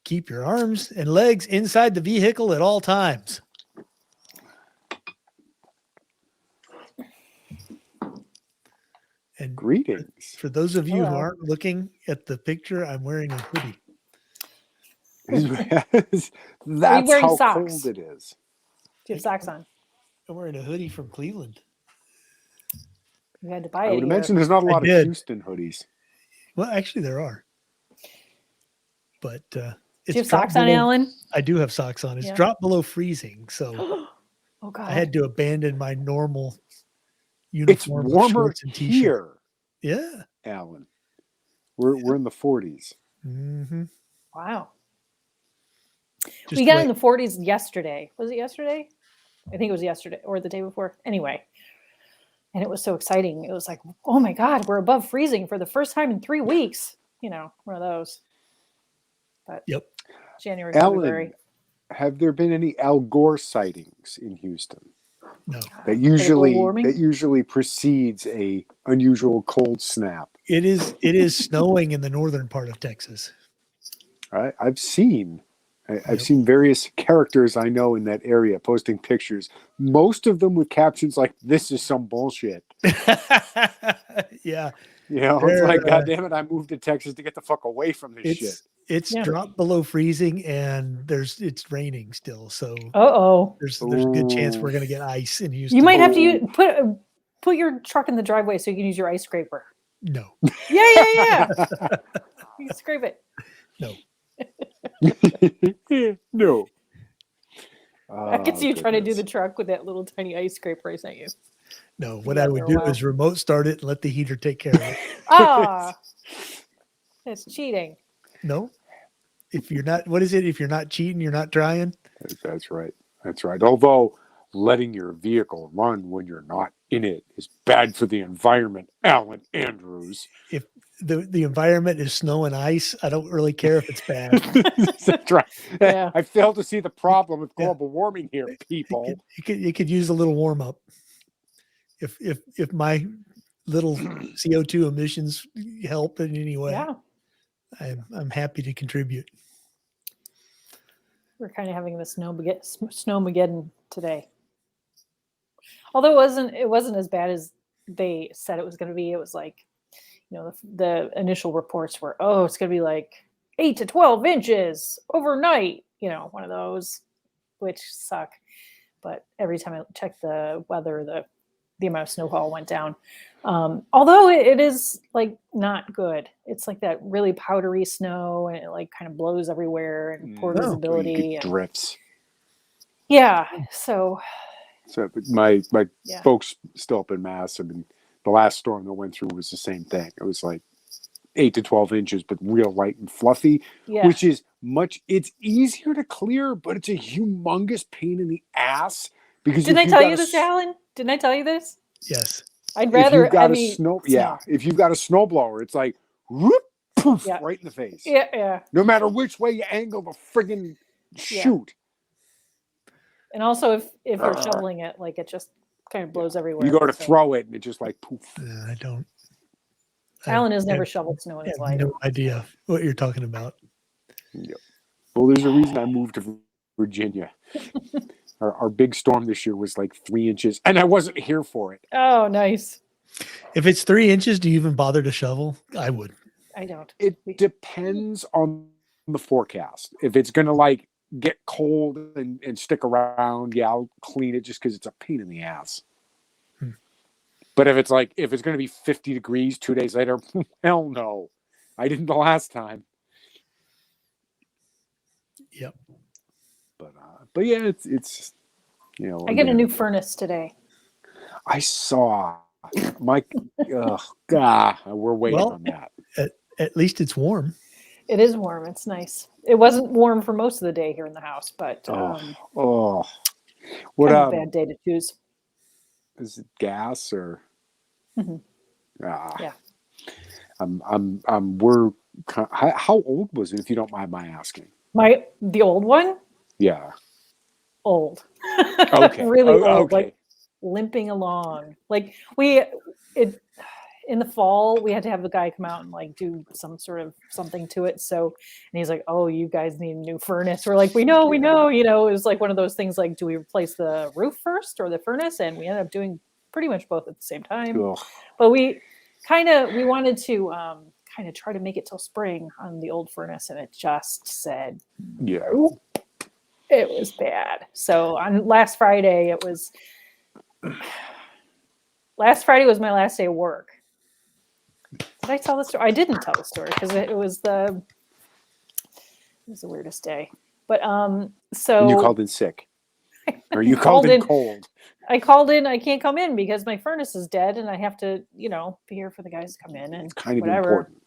Keep your arms and legs inside the vehicle at all times. And greetings. for those of you who Hello. aren't looking at the picture, I'm wearing a hoodie. That's wearing how socks? cold it is. Do you have socks on? I'm wearing a hoodie from Cleveland. You had to buy I it would here. imagine there's not a I lot of did. Houston hoodies. Well, actually, there are. But it's Do you have dropped socks on, below- Alan? I do have socks on. It's Yeah. dropped below freezing, so Oh God! I had to abandon my normal It's uniform of warmer shorts and t-shirt. here, Yeah. Alan. We're in the 40s. Mm-hmm. Wow. Just We got wait. in the 40s yesterday. Was it yesterday? I think it was yesterday or the day before. Anyway, and it was so exciting. It was like, oh my God, we're above freezing for the first time in 3 weeks. You know, one of those. But Yep. January, Alan, February. have there been any Al Gore sightings in Houston? No. That Global warming? usually precedes a unusual cold snap. It is snowing in the northern part of Texas. I've seen Yep. various characters I know in that area posting pictures. Most of them with captions like "This is some bullshit." Yeah. You know, it's They're, like, God damn it, I moved to Texas to get the fuck away from this shit. It's Yeah. dropped below freezing and it's raining still. So Uh-oh. there's a good chance Ooh. we're gonna get ice in Houston. You might have to put your truck in the driveway so you can use your ice scraper. No. Yeah. You can scrape it. No. No. I could see you Oh, trying to do goodness. the truck with that little tiny ice scraper I sent you. No. What Yeah, I would for a do while. is remote start it and let the heater take care of it. Ah, it's cheating. No. If you're not, what is it? If you're not cheating, you're not trying. That's right. That's right. Although letting your vehicle run when you're not in it is bad for the environment, Alan Andrews. If the environment is snow and ice, I don't really care if it's bad. That's right. Yeah. I fail to see the problem with Yeah. global warming here, people. You could use a little warm up. If my little CO2 emissions help in any way, Yeah. I'm happy to contribute. We're kind of having the snowmageddon today. Although it wasn't as bad as they said it was going to be. It was like, you know, the initial reports were, oh, it's going to be like 8 to 12 inches overnight. You know, one of those, which suck. But every time I checked the weather, the amount of snowfall went down. Although it is like not good. It's like that really powdery snow, and it like kind of blows everywhere and poor No. visibility. You get And, drifts. yeah. So So my Yeah. folks still up in Mass. I mean, the last storm that went through was the same thing. It was like 8 to 12 inches, but real light and fluffy, yeah. which is it's easier to clear, but it's a humongous pain in the ass. Because Didn't if I you've tell got you a this, s- Alan? Didn't I tell you this? Yes. I'd If rather you've got heavy a if you've got a snowblower, it's like whoop, poof, Yeah. right in the face. Yeah. No matter which way you angle the friggin' Yeah. shoot. And also if you're shoveling it, like it just kind of blows everywhere. You go to So throw it and it just like poof. I don't. Alan has I never have- shoveled snow in I his have life. no idea what you're talking about. Well, there's a reason I moved to Virginia. Our big storm this year was like 3 inches, and I wasn't here for it. Oh, nice. If it's 3 inches, do you even bother to shovel? I would. I don't. It depends on the forecast. If it's going to like get cold and stick around, yeah, I'll clean it just because it's a pain in the ass. But if it's going to be 50 degrees 2 days later, hell no. I didn't the last time. Yep. But yeah, it's you know. I get a again, new furnace today. I saw Mike. God, we're waiting Well, on that. At least it's warm. It is warm. It's nice. It wasn't warm for most of the day here in the house, but What kind of a bad day to choose. is it? Gas or? Mhm. Yeah. Yeah. How old was it? If you don't mind my asking. The old one? Yeah. Old. Okay. Really old. Okay. Like limping along. Like it in the fall we had to have the guy come out and like do some sort of something to it. So, and he's like, "Oh, you guys need a new furnace." We're like, we know. You know, it was like one of those things like, do we replace the roof first or the furnace? And we ended up doing pretty much both at the same time. Ugh. But we wanted to kind of try to make it till spring on the old furnace, and it just said, Yeah. it was bad. So on last Friday was my last day of work. Did I tell the story? I didn't tell the story because it was the weirdest day. But so And you called in sick, or you called in cold. I called in. I can't come in because my furnace is dead, and I have to, be here for the guys to come in and It's kind of whatever. important.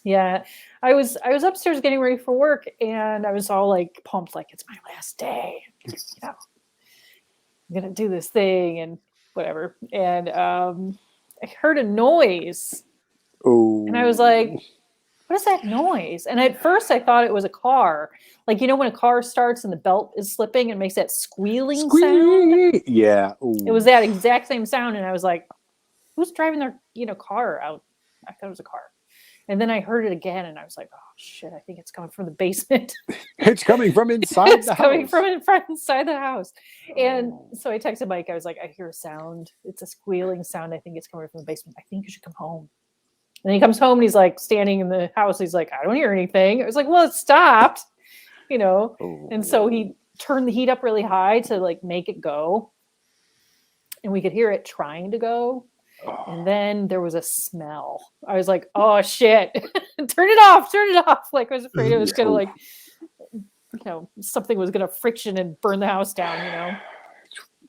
Yeah, I was upstairs getting ready for work, and I was all like pumped, like it's my last day. I'm gonna do this thing and whatever. And I heard a noise, Oh. and I was like, "What is that noise?" And at first, I thought it was a car, like when a car starts and the belt is slipping and makes that squealing sound. Yeah. Ooh. It was that exact same sound, and I was like, "Who's driving their car out?" I thought it was a car. And then I heard it again, and I was like, "Oh shit! I think it's coming from the basement." It's coming from inside It's the coming house. from inside the house. And so I texted Mike. I was like, "I hear a sound. It's a squealing sound. I think it's coming from the basement. I think you should come home." And then he comes home, and he's like standing in the house. He's like, "I don't hear anything." I was like, "Well, it stopped," Oh. And so he turned the heat up really high to like make it go, and we could hear it trying to go. And then there was a smell. I was like, "Oh shit. Turn it off." Like I was afraid it was gonna like, something was gonna friction and burn the house down,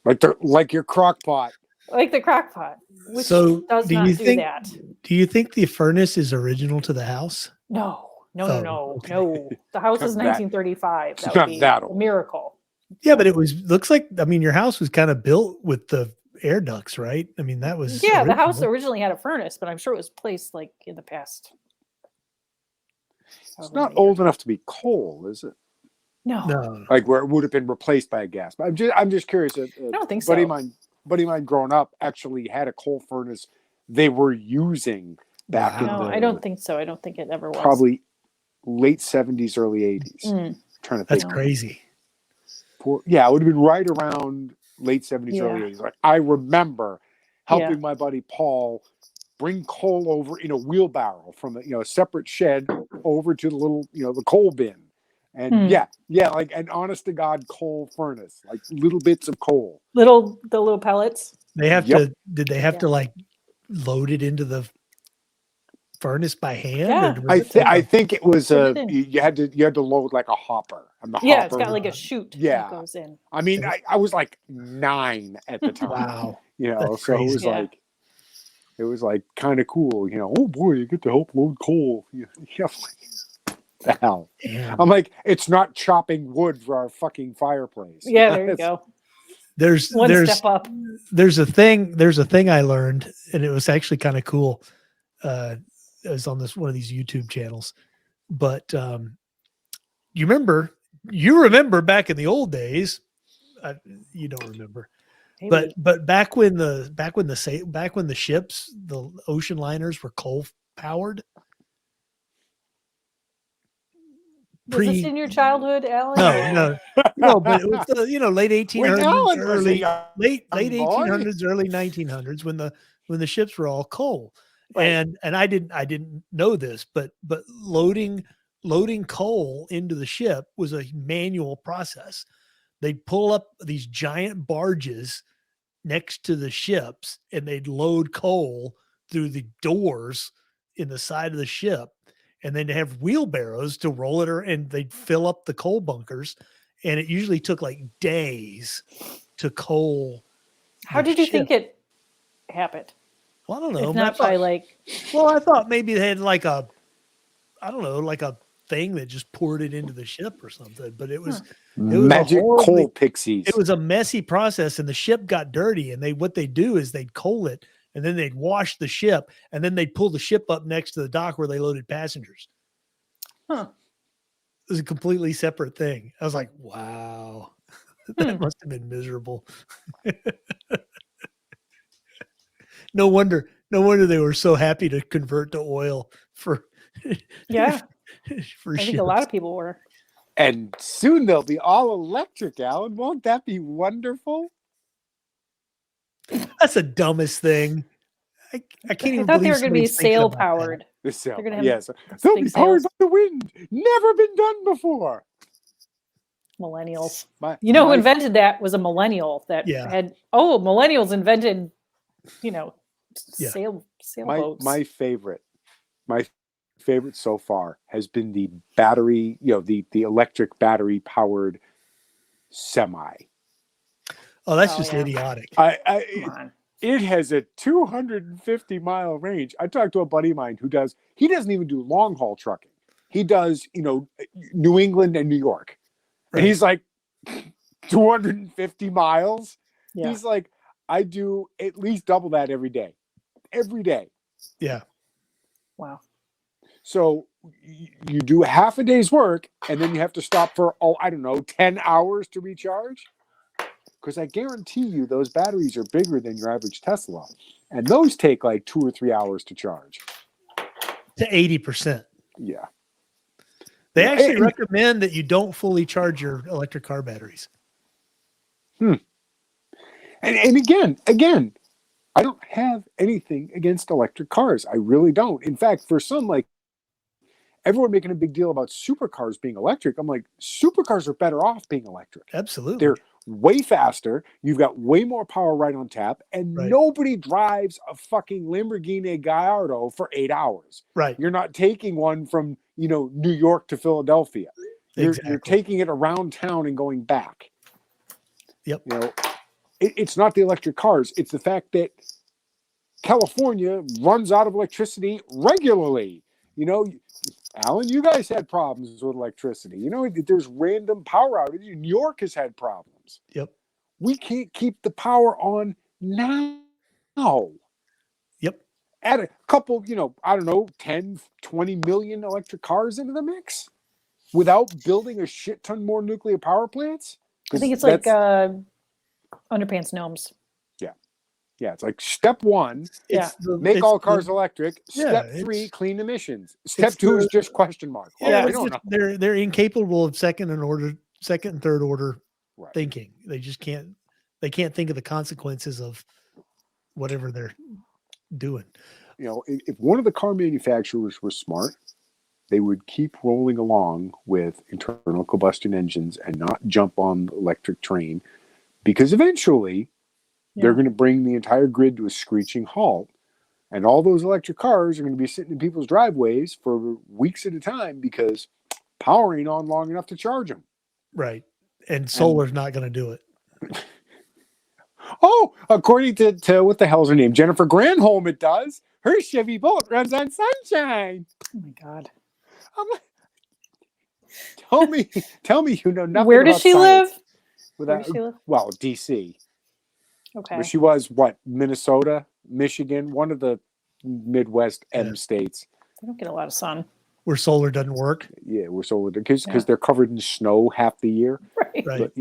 Like your crock pot. Like the crock pot, which So does do not you do think that. do you think the furnace is original to the house? No. Oh, okay. No. The house is Not that- 1935. That it's would not be that a old. miracle. Yeah, but looks like your house was kind of built with the air ducts, right? I mean, that was Yeah, the house original. originally had a furnace, but I'm sure it was placed like in the past. It's not old enough to be coal, is it? No. Like where it would have been replaced by a gas. But I'm just curious. I don't think buddy so. Buddy of mine growing up actually had a coal furnace they were using back in No, the I don't think so. I don't think it ever was. probably late 70s, early 80s. Trying to think. That's crazy. Yeah, it would have been right around late 70s, early 80s. Like I remember helping my buddy Paul bring coal over in a wheelbarrow from a separate shed over to the little, the coal bin. And like an honest to God coal furnace, like little bits of coal. The little pellets. They have to. Did they have to like load it into the furnace by hand? Yeah. I think it was you had to load like a hopper. And the Yeah, hopper, it's got like a chute that goes in. I mean, I was like 9 at the time. Wow. So crazy. it was like kind of cool. Oh boy, you get to help load coal. The hell. Damn. I'm like, it's not chopping wood for our fucking fireplace. Yeah, there you go. There's One step up. There's a thing I learned, and it was actually kind of cool. It was on one of these YouTube channels. But you remember back in the old days, you don't remember. Maybe. But back when the ships, the ocean liners were coal powered. Was this in your childhood, Alan? No, but it was the late 1800s, late boy. 1800s, early 1900s when the ships were all coal, right. and I didn't know this, but loading coal into the ship was a manual process. They'd pull up these giant barges next to the ships, and they'd load coal through the doors in the side of the ship. And then to have wheelbarrows to roll it, and they'd fill up the coal bunkers. And it usually took like days to coal. How did you think it happened? Well, I don't know. If not by I thought maybe they had like a thing that just poured it into the ship or something. But it was magic coal pixies. It was a messy process, and the ship got dirty. And what they do is they'd coal it, and then they'd wash the ship, and then they'd pull the ship up next to the dock where they loaded passengers. It was a completely separate thing. I was like, wow, that must have been miserable. No wonder No wonder they were so happy to convert to oil for Yeah, for I think a lot ships. of people were. And soon they'll be all electric, Alan. Won't that be wonderful? That's the dumbest thing. I can't I even thought they believe were going to be somebody's thinking sail about that. powered. The sail, They're gonna have yes, those they'll big be powered sails. by the wind. Never been done before. Millennials. My, You know who my, invented that was a millennial that Yeah. had. Oh, millennials invented, you know, Yeah. sailboats. my favorite so far has been the battery, the electric battery powered semi. Oh, that's Oh, just yeah. idiotic. Come It on. has a 250-mile range. I talked to a buddy of mine he doesn't even do long haul trucking. He does, New England and New York. And Right. he's like, 250 miles. Yeah. He's like, I do at least double that every day. Every day. Yeah. Wow. So you do half a day's work and then you have to stop for, 10 hours to recharge. Because I guarantee you those batteries are bigger than your average Tesla. And those take like 2 or 3 hours to charge. To 80%. Yeah. They Yeah, actually and- recommend that you don't fully charge your electric car batteries. And again, I don't have anything against electric cars. I really don't. In fact, for some, like, everyone making a big deal about supercars being electric, I'm like, supercars are better off being electric. Absolutely. They're way faster. You've got way more power right on tap, and Right. nobody drives a fucking Lamborghini Gallardo for 8 hours. Right. You're not taking one from, New York to Philadelphia. You're Exactly. taking it around town and going back. Yep. It's not the electric cars. It's the fact that California runs out of electricity regularly. Alan, you guys had problems with electricity. There's random power outages. New York has had problems. Yep. We can't keep the power on now. Yep. Add a couple, 10, 20 million electric cars into the mix without building a shit ton more nuclear power plants. I think it's like underpants gnomes. Yeah, it's like step one, make all cars electric. Step 3, clean emissions. Step 2 is just question mark. Yeah, We don't know. they're incapable of second and third order Right. thinking. They just can't. They can't think of the consequences of whatever they're doing. If one of the car manufacturers were smart, they would keep rolling along with internal combustion engines and not jump on the electric train, because eventually they're going to bring the entire grid to a screeching halt, and all those electric cars are going to be sitting in people's driveways for weeks at a time because power ain't on long enough to charge them. Right. And solar's not going to do it. Oh, according to what the hell's her name? Jennifer Granholm, it does. Her Chevy Bolt runs on sunshine. Oh my God. I'm like, tell me you know nothing. Where does about she science. live? Without, Where does she live? Well, DC. Okay. But she was Minnesota, Michigan, one of the Midwest M states. They don't get a lot of sun. Where solar doesn't work. Yeah, we're solar because they're covered in snow half the year. Right. Right.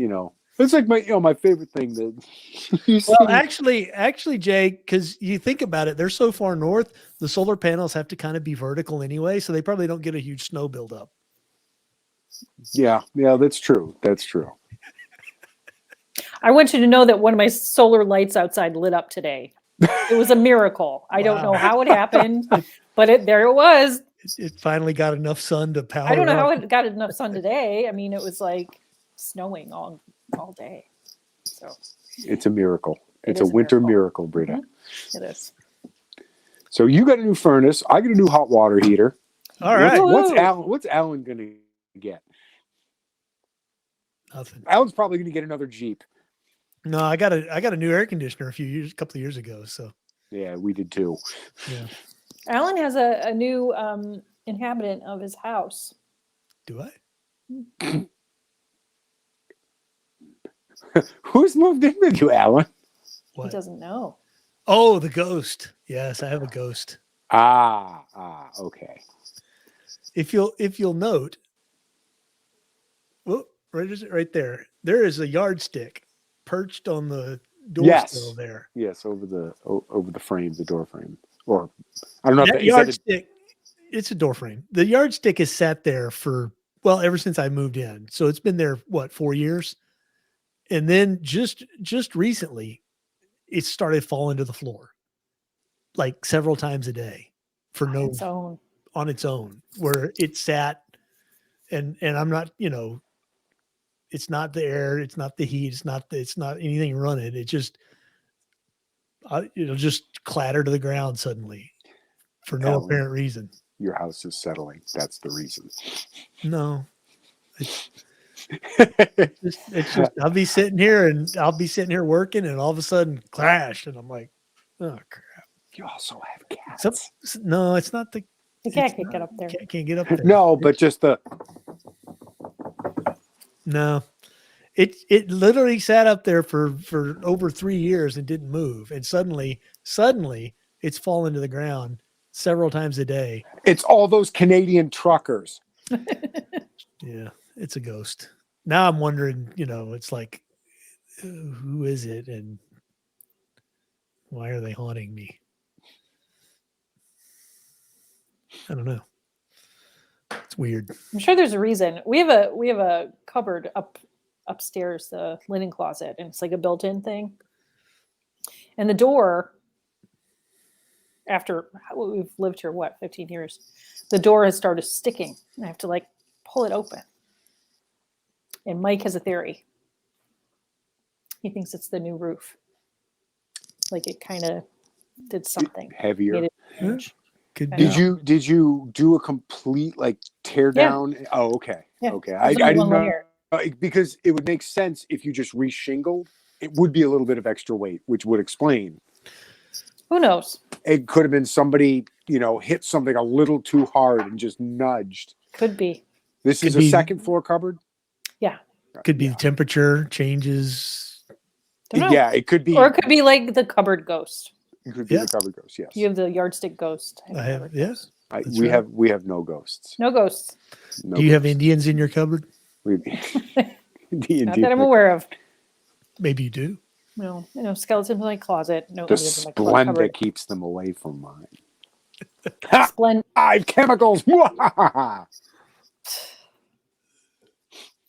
But it's like my favorite thing that you see. Well, actually, Jay, because you think about it, they're so far north, the solar panels have to kind of be vertical anyway, so they probably don't get a huge snow buildup. Yeah, that's true. That's true. I want you to know that one of my solar lights outside lit up today. It was a miracle. I don't know how it happened, but there it was. It finally got enough sun to power. I don't know up. how it got enough sun today. I mean, it was like snowing all day. So It's a miracle. It's a is a winter miracle. miracle, Britta. It is. So you got a new furnace. I got a new hot water heater. All right. What's Alan gonna get? Nothing. Alan's probably gonna get another Jeep. No, I got a new air conditioner a couple of years ago. So Yeah, we did too. yeah. Alan has a new inhabitant of his house. Do I? Who's moved in with you, Alan? What? He doesn't know. Oh, the ghost. Yes, I have a ghost. Okay. If you'll note, whoop, right there. There is a yardstick perched on the door sill there. Yes, over the frame, the door frame. Or I don't know. That If, is that a, yardstick, it's a door frame. The yardstick has sat there for, well, ever since I moved in. So it's been there, what, 4 years? And then just recently, it started falling to the floor like several times a day for On no its own. on its own, where it sat, and I'm not, it's not the air, it's not the heat, it's not anything running. It just it'll just clatter to the ground suddenly for no Alan, apparent reason. your house is settling. That's the reason. No, it's it's just I'll be sitting here working, and all of a sudden crash, and I'm like, oh crap. You also have cats. No, it's not the The cat it's can't get not- up there. Cat can't get up there. No, but just the No. It literally sat up there for over 3 years and didn't move. And suddenly it's fallen to the ground several times a day. it's all those Canadian truckers. Yeah, it's a ghost. Now I'm wondering, it's like, who is it and why are they haunting me? I don't know. It's weird. I'm sure there's a reason. We have a cupboard upstairs, the linen closet, and it's like a built-in thing. And the door, after we've lived here, 15 years, the door has started sticking. I have to like pull it open. And Mike has a theory. He thinks it's the new roof. Like it kind of did something. Heavier. Made it change. Could I be. know. Did you do a complete like tear Yeah. down? Oh, okay. Yeah. Okay. There's I only didn't one know layer. because it would make sense if you just reshingled. It would be a little bit of extra weight, which would explain. Who knows? It could have been somebody, hit something a little too hard and just nudged. Could be. This is Could a be. second floor cupboard. Yeah. Could be Yeah. the temperature changes. Don't know. Yeah, it could be. Or it could be like the cupboard ghost. It could be Yeah. the cupboard ghost. Yes. You have the yardstick ghost. I have, cupboard yes. ghost. That's we right. have no ghosts. No ghosts. No Do you have ghosts. Indians in your cupboard? The Not that I'm aware of. Maybe you do. No, skeletons in my closet. No, The Indians in my Splenda cupboard. keeps them away from mine. Splend. Chemicals.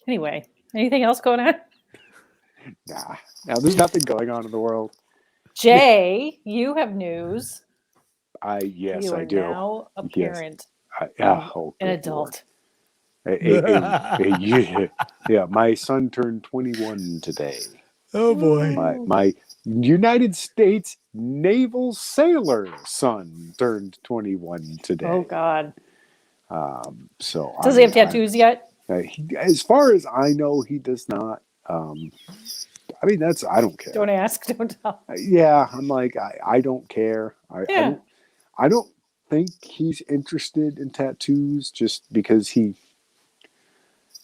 Anyway, anything else going on? Nah. Now there's nothing going on in the world. Jay, you have news. Yes, you are I do. now a parent, Oh, an good Lord. adult. Yeah, my son turned 21 today. Oh boy. My United States naval sailor son turned 21 today. Oh God. So Does he have tattoos yet? As far as I know, he does not. I don't care. Don't ask. Don't tell. Yeah, I'm like, I don't care. Yeah. I don't think he's interested in tattoos just because he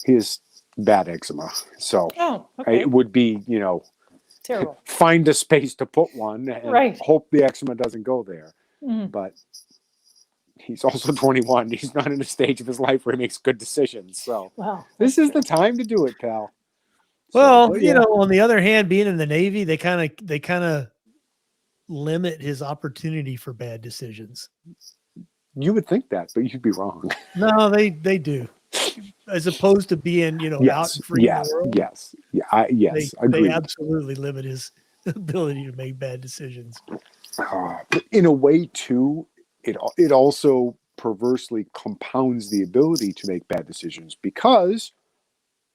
has bad eczema. So Oh, okay. it would be, Terrible. find a space to put one and Right. hope the eczema doesn't go there. Mhm. But he's also 21. He's not in a stage of his life where he makes good decisions. So Wow. this is the time to do it, pal. Well, but yeah. on the other hand, being in the Navy, they kind of limit his opportunity for bad decisions. You would think that, but you'd be wrong. No, they do. As opposed to being, out and free in the world. Yes. Yeah. Yes. They Agreed. absolutely limit his ability to make bad decisions. But in a way, too, it also perversely compounds the ability to make bad decisions because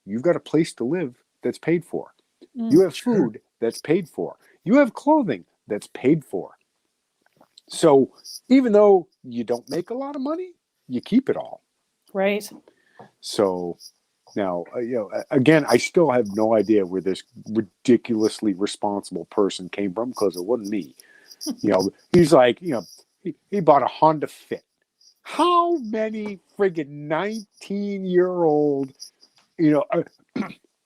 you've got a place to live that's paid for. You have food that's paid for. You have clothing that's paid for. So even though you don't make a lot of money, you keep it all. Right. So now, again, I still have no idea where this ridiculously responsible person came from because it wasn't me. He's like, he bought a Honda Fit. How many friggin' 19-year-old,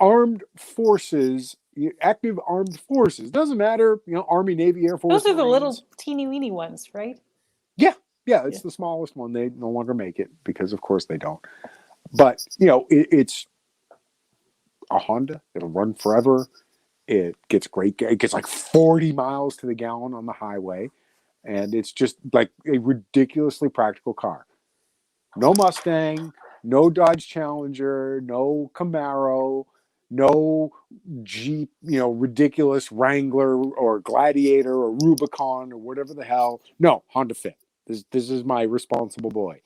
armed forces, active armed forces, doesn't matter, Army, Navy, Air Force. Those are the Marines. little teeny weeny ones, right? Yeah, it's the smallest one. They no longer make it because, of course, they don't. But, it's a Honda. It'll run forever. It gets great. It gets like 40 miles to the gallon on the highway. And it's just like a ridiculously practical car. No Mustang, no Dodge Challenger, no Camaro, no Jeep, ridiculous Wrangler or Gladiator or Rubicon or whatever the hell. No, Honda Fit. This is my responsible boy.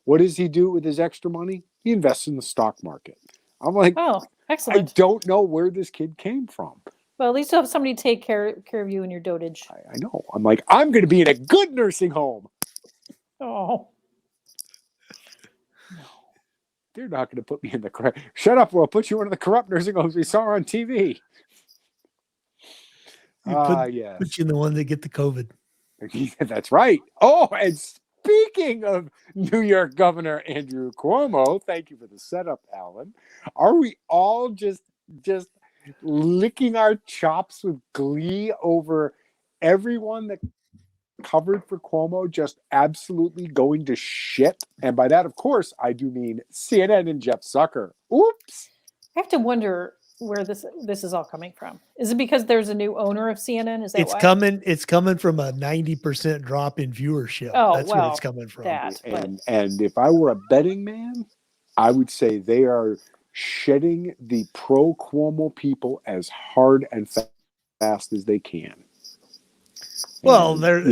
What does he do with his extra money? He invests in the stock market. I'm like, Oh, I excellent. don't know where this kid came from. Well, at least you'll have somebody take care of you in your dotage. I know. I'm like, I'm going to be in a good nursing home. Oh. They're not going to put me in the corrupt. Shut up, or I'll put you in one of the corrupt nursing homes we saw on TV. Yes. Put you in the one that get the COVID. That's right. Oh, and speaking of New York Governor Andrew Cuomo, thank you for the setup, Alan. Are we all just licking our chops with glee over everyone that covered for Cuomo just absolutely going to shit? And by that, of course, I do mean CNN and Jeff Zucker. Oops. I have to wonder where this is all coming from. Is it because there's a new owner of CNN? Is that It's why? It's coming from a 90% drop in viewership. Oh, That's where it's coming from. And if I were a betting man, I would say they are shedding the pro Cuomo people as hard and fast as they can. Well, and, they're it's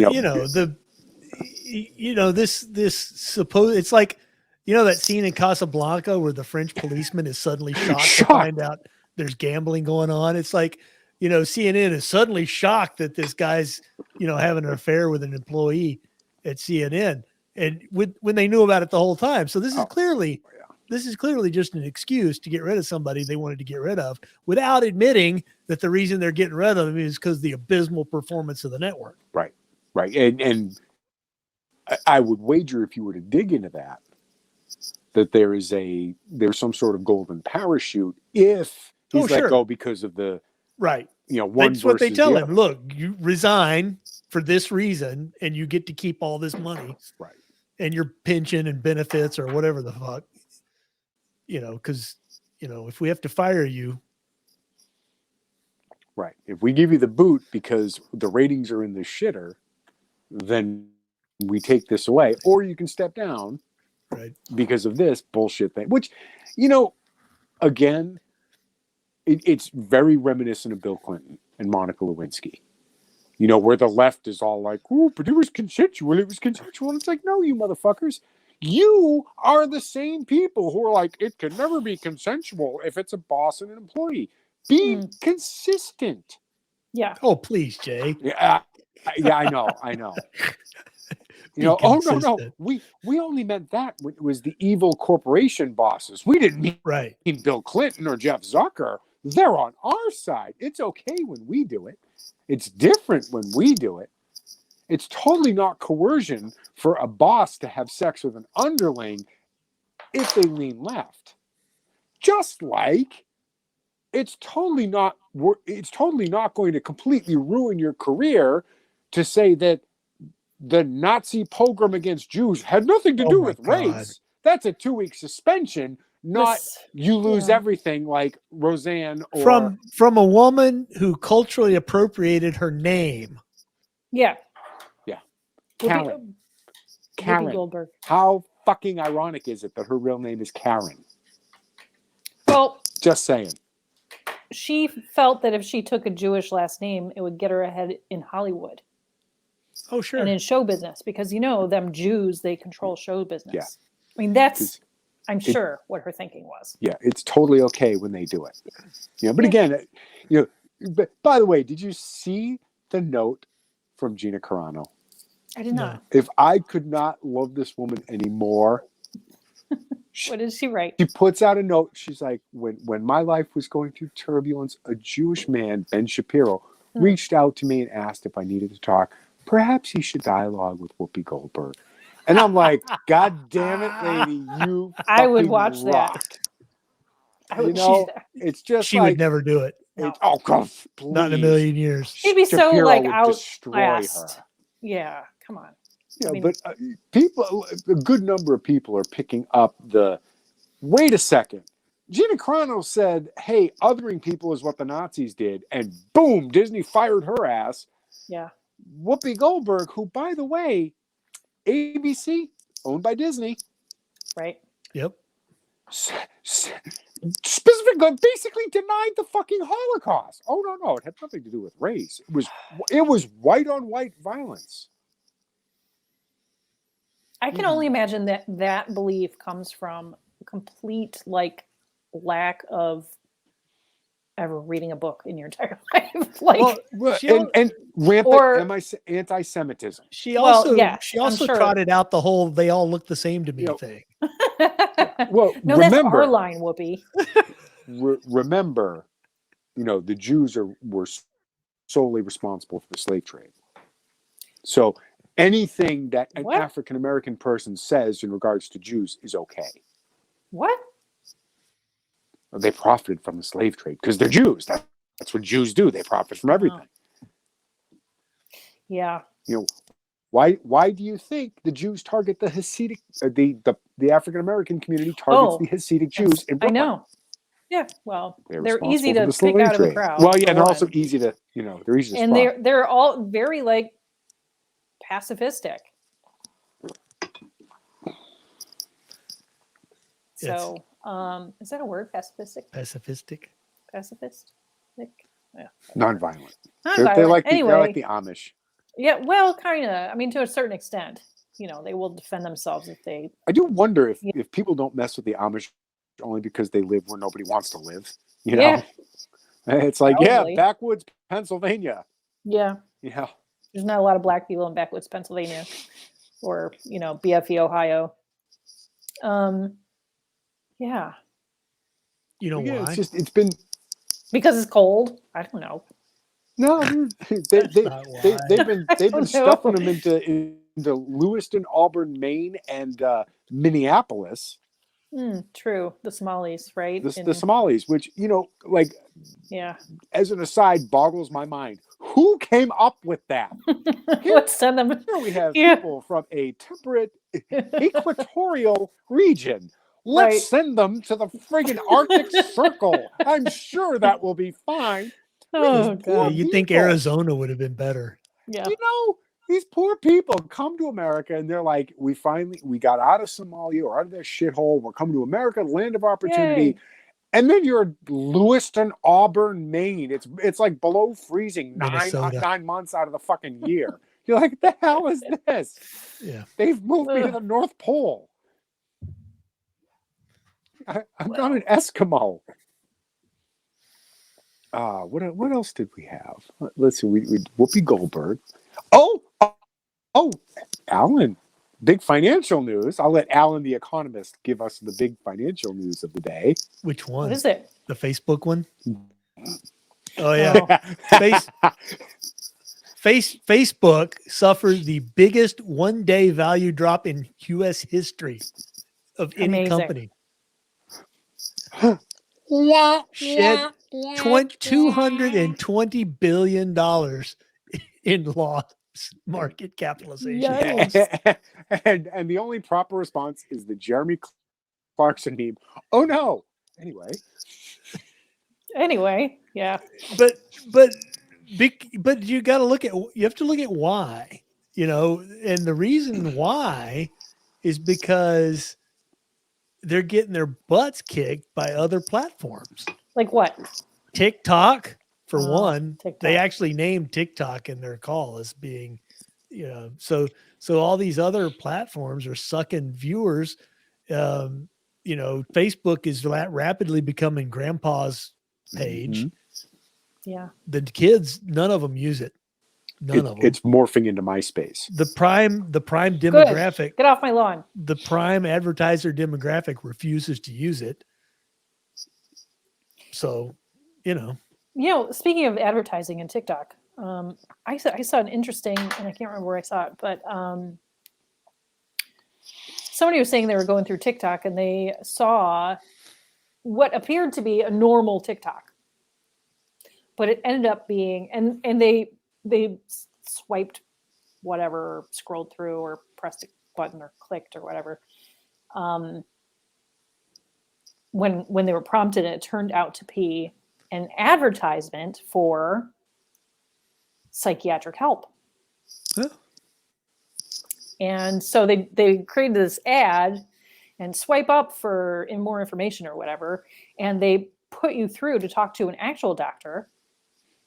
like that scene in Casablanca where the French policeman is suddenly shocked to find out there's gambling going on. It's like, CNN is suddenly shocked that this guy's, having an affair with an employee at CNN, and when they knew about it the whole time. So this is clearly just an excuse to get rid of somebody they wanted to get rid of, without admitting that the reason they're getting rid of him is because of the abysmal performance of the network. Right. And I would wager, if you were to dig into that there's some sort of golden parachute if he's let go because of the right. One That's what they tell the him. Look, you resign for this reason, and you get to keep all this money, right? And your pension and benefits or whatever the fuck, because if we have to fire you, right? If we give you the boot because the ratings are in the shitter, then we take this away, or you can step down. Right. Because of this bullshit thing, which, again, it's very reminiscent of Bill Clinton and Monica Lewinsky, where the left is all like, oh, but it was consensual. It was consensual. And it's like, no, you motherfuckers, you are the same people who are like, it can never be consensual if it's a boss and an employee. Be consistent. Yeah. Oh, please, Jay. Yeah, I know. Oh no, we only meant that when it was the evil corporation bosses. We didn't mean Bill Clinton or Jeff Zucker. They're on our side. It's okay when we do it. It's different when we do it. It's totally not coercion for a boss to have sex with an underling if they lean left. Just like it's totally not going to completely ruin your career to say that the Nazi pogrom against Jews had nothing to do with race. That's a 2-week suspension, not you lose everything like Roseanne or from a woman who culturally appropriated her name. Yeah. Karen. Goldberg. How fucking ironic is it that her real name is Karen? Well, just saying. She felt that if she took a Jewish last name, it would get her ahead in Hollywood. Oh, sure. And in show business, because them Jews, they control show business. Yeah. I mean, that's, I'm sure, what her thinking was. Yeah, it's totally okay when they do it. But again, but by the way, did you see the note from Gina Carano? I did not. If I could not love this woman anymore. What did she write? She puts out a note. She's like, when my life was going through turbulence, a Jewish man, Ben Shapiro, reached out to me and asked if I needed to talk. Perhaps he should dialogue with Whoopi Goldberg. And I'm like, God damn it, lady, you I would watch rock. that. I would see that. It's just she would never do it. No. Oh, God, please. Not in a million years. She'd be Shapiro so like would outclassed. Yeah, come on. But people, a good number of people are picking up wait a second. Gina Carano said, hey, othering people is what the Nazis did. And boom, Disney fired her ass. Yeah. Whoopi Goldberg, who, by the way, ABC, owned by Disney, Right. Yep. Specifically, basically denied the fucking Holocaust. Oh no, it had nothing to do with race. It was white on white violence. I can only imagine that belief comes from complete lack of ever reading a book in your entire life. And rampant anti-Semitism. She also yes, she I'm also sure. trotted out the whole "they all look the same to me" thing. Well, no, remember, that's our line, Whoopi. Remember, the Jews were solely responsible for the slave trade. So anything that an What? African American person says in regards to Jews is okay. What? They profited from the slave trade because they're Jews. That's what Jews do. They profit from everything. Yeah. Why do you think the Jews target the Hasidic, the African American community targets the Hasidic Jews in Brooklyn? I know. Yeah. Well, they're responsible easy for to the pick slave out of the trade. crowd. Well, yeah, for they're also one. easy to, they're easy to And spot. they're all very pacifistic. So, is that a word? Pacifistic? Pacifistic. Pacifist? Yeah. Non-violent. Non-violent. They're like anyway, the Amish. Yeah, well, kind of. I mean, to a certain extent, they will defend themselves if they. I do wonder if people don't mess with the Amish only because they live where nobody wants to live. Yeah. It's like, Probably. backwoods Pennsylvania. Yeah. Yeah. There's not a lot of black people in backwoods Pennsylvania, or BFE Ohio. Yeah. You know why? It's been because it's cold. I don't know. No, they've been stuffing them into Lewiston, Auburn, Maine, and Minneapolis. True, the Somalis, right? The Somalis, which yeah. As an aside, boggles my mind. Who came up with that? Let's send them. Here we have people from a temperate, equatorial region. Let's send them to the friggin' Arctic Circle. I'm sure that will be fine. Oh, God. You'd think Arizona would have been better. Yeah. These poor people come to America and they're like, we got out of Somalia or out of that shithole. We're coming to America, land of opportunity. Yay. And then you're Lewiston, Auburn, Maine. It's like below freezing 9 months out of the fucking year. You're like, the hell is this? Yeah. They've moved me to the North Pole. I'm not an Eskimo. What else did we have? Let's see. We Whoopi Goldberg. Oh, Alan. Big financial news. I'll let Alan, the economist, give us the big financial news of the day. Which one? What is it? The Facebook one? Oh, yeah. Facebook suffered the biggest one-day value drop in U.S. history of any company. Shed $220 billion in lost market capitalization. And the only proper response is the Jeremy Clarkson meme. Oh no. Anyway, yeah. But you got to you have to look at why, and the reason why is because they're getting their butts kicked by other platforms. Like what? TikTok, for one. TikTok. They actually named TikTok in their call as being, so all these other platforms are sucking viewers. Facebook is rapidly becoming grandpa's page. Mm-hmm. Yeah. The kids, none of them use it. None of them. It's morphing into MySpace. The prime demographic. Good. Get off my lawn. The prime advertiser demographic refuses to use it. So, speaking of advertising and TikTok, I saw an interesting, and I can't remember where I saw it, but somebody was saying they were going through TikTok and they saw what appeared to be a normal TikTok, but it ended up being, and they swiped whatever, or scrolled through, or pressed a button, or clicked, or whatever. When they were prompted, it turned out to be an advertisement for psychiatric help. Huh? And so they created this ad and swipe up for more information or whatever, and they put you through to talk to an actual doctor.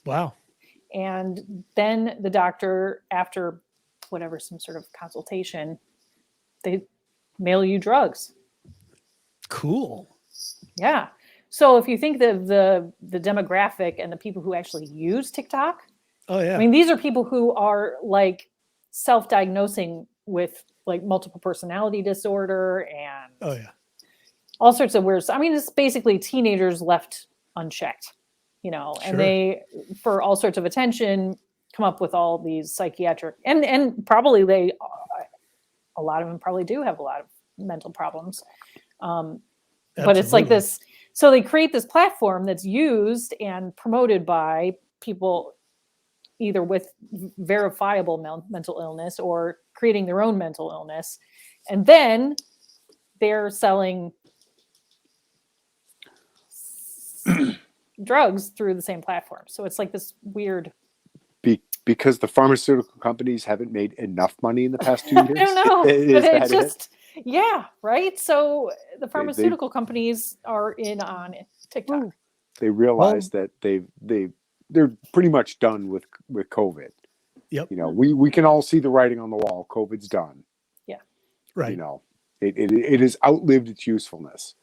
Wow. And then the doctor, after whatever, some sort of consultation, they mail you drugs. Cool. Yeah. So if you think of the demographic and the people who actually use TikTok, Oh yeah. I mean, these are people who are like self-diagnosing with like multiple personality disorder and Oh yeah. all sorts of weird. I mean, it's basically teenagers left unchecked, you know, Sure. and they, for all sorts of attention, come up with all these psychiatric and probably a lot of them probably do have a lot of mental problems. But it's like Absolutely. this. So they create this platform that's used and promoted by people either with verifiable mental illness or creating their own mental illness. And then they're selling drugs through the same platform. So it's like this weird. Because the pharmaceutical companies haven't made enough money in the past 2 years. I don't know, Is but that it's just yeah, right. So the pharmaceutical they companies are in on TikTok. They realize that they're pretty much done with COVID. Yep. You know, we can all see the writing on the wall. COVID's done. Yeah. Right. You know, it has outlived its usefulness.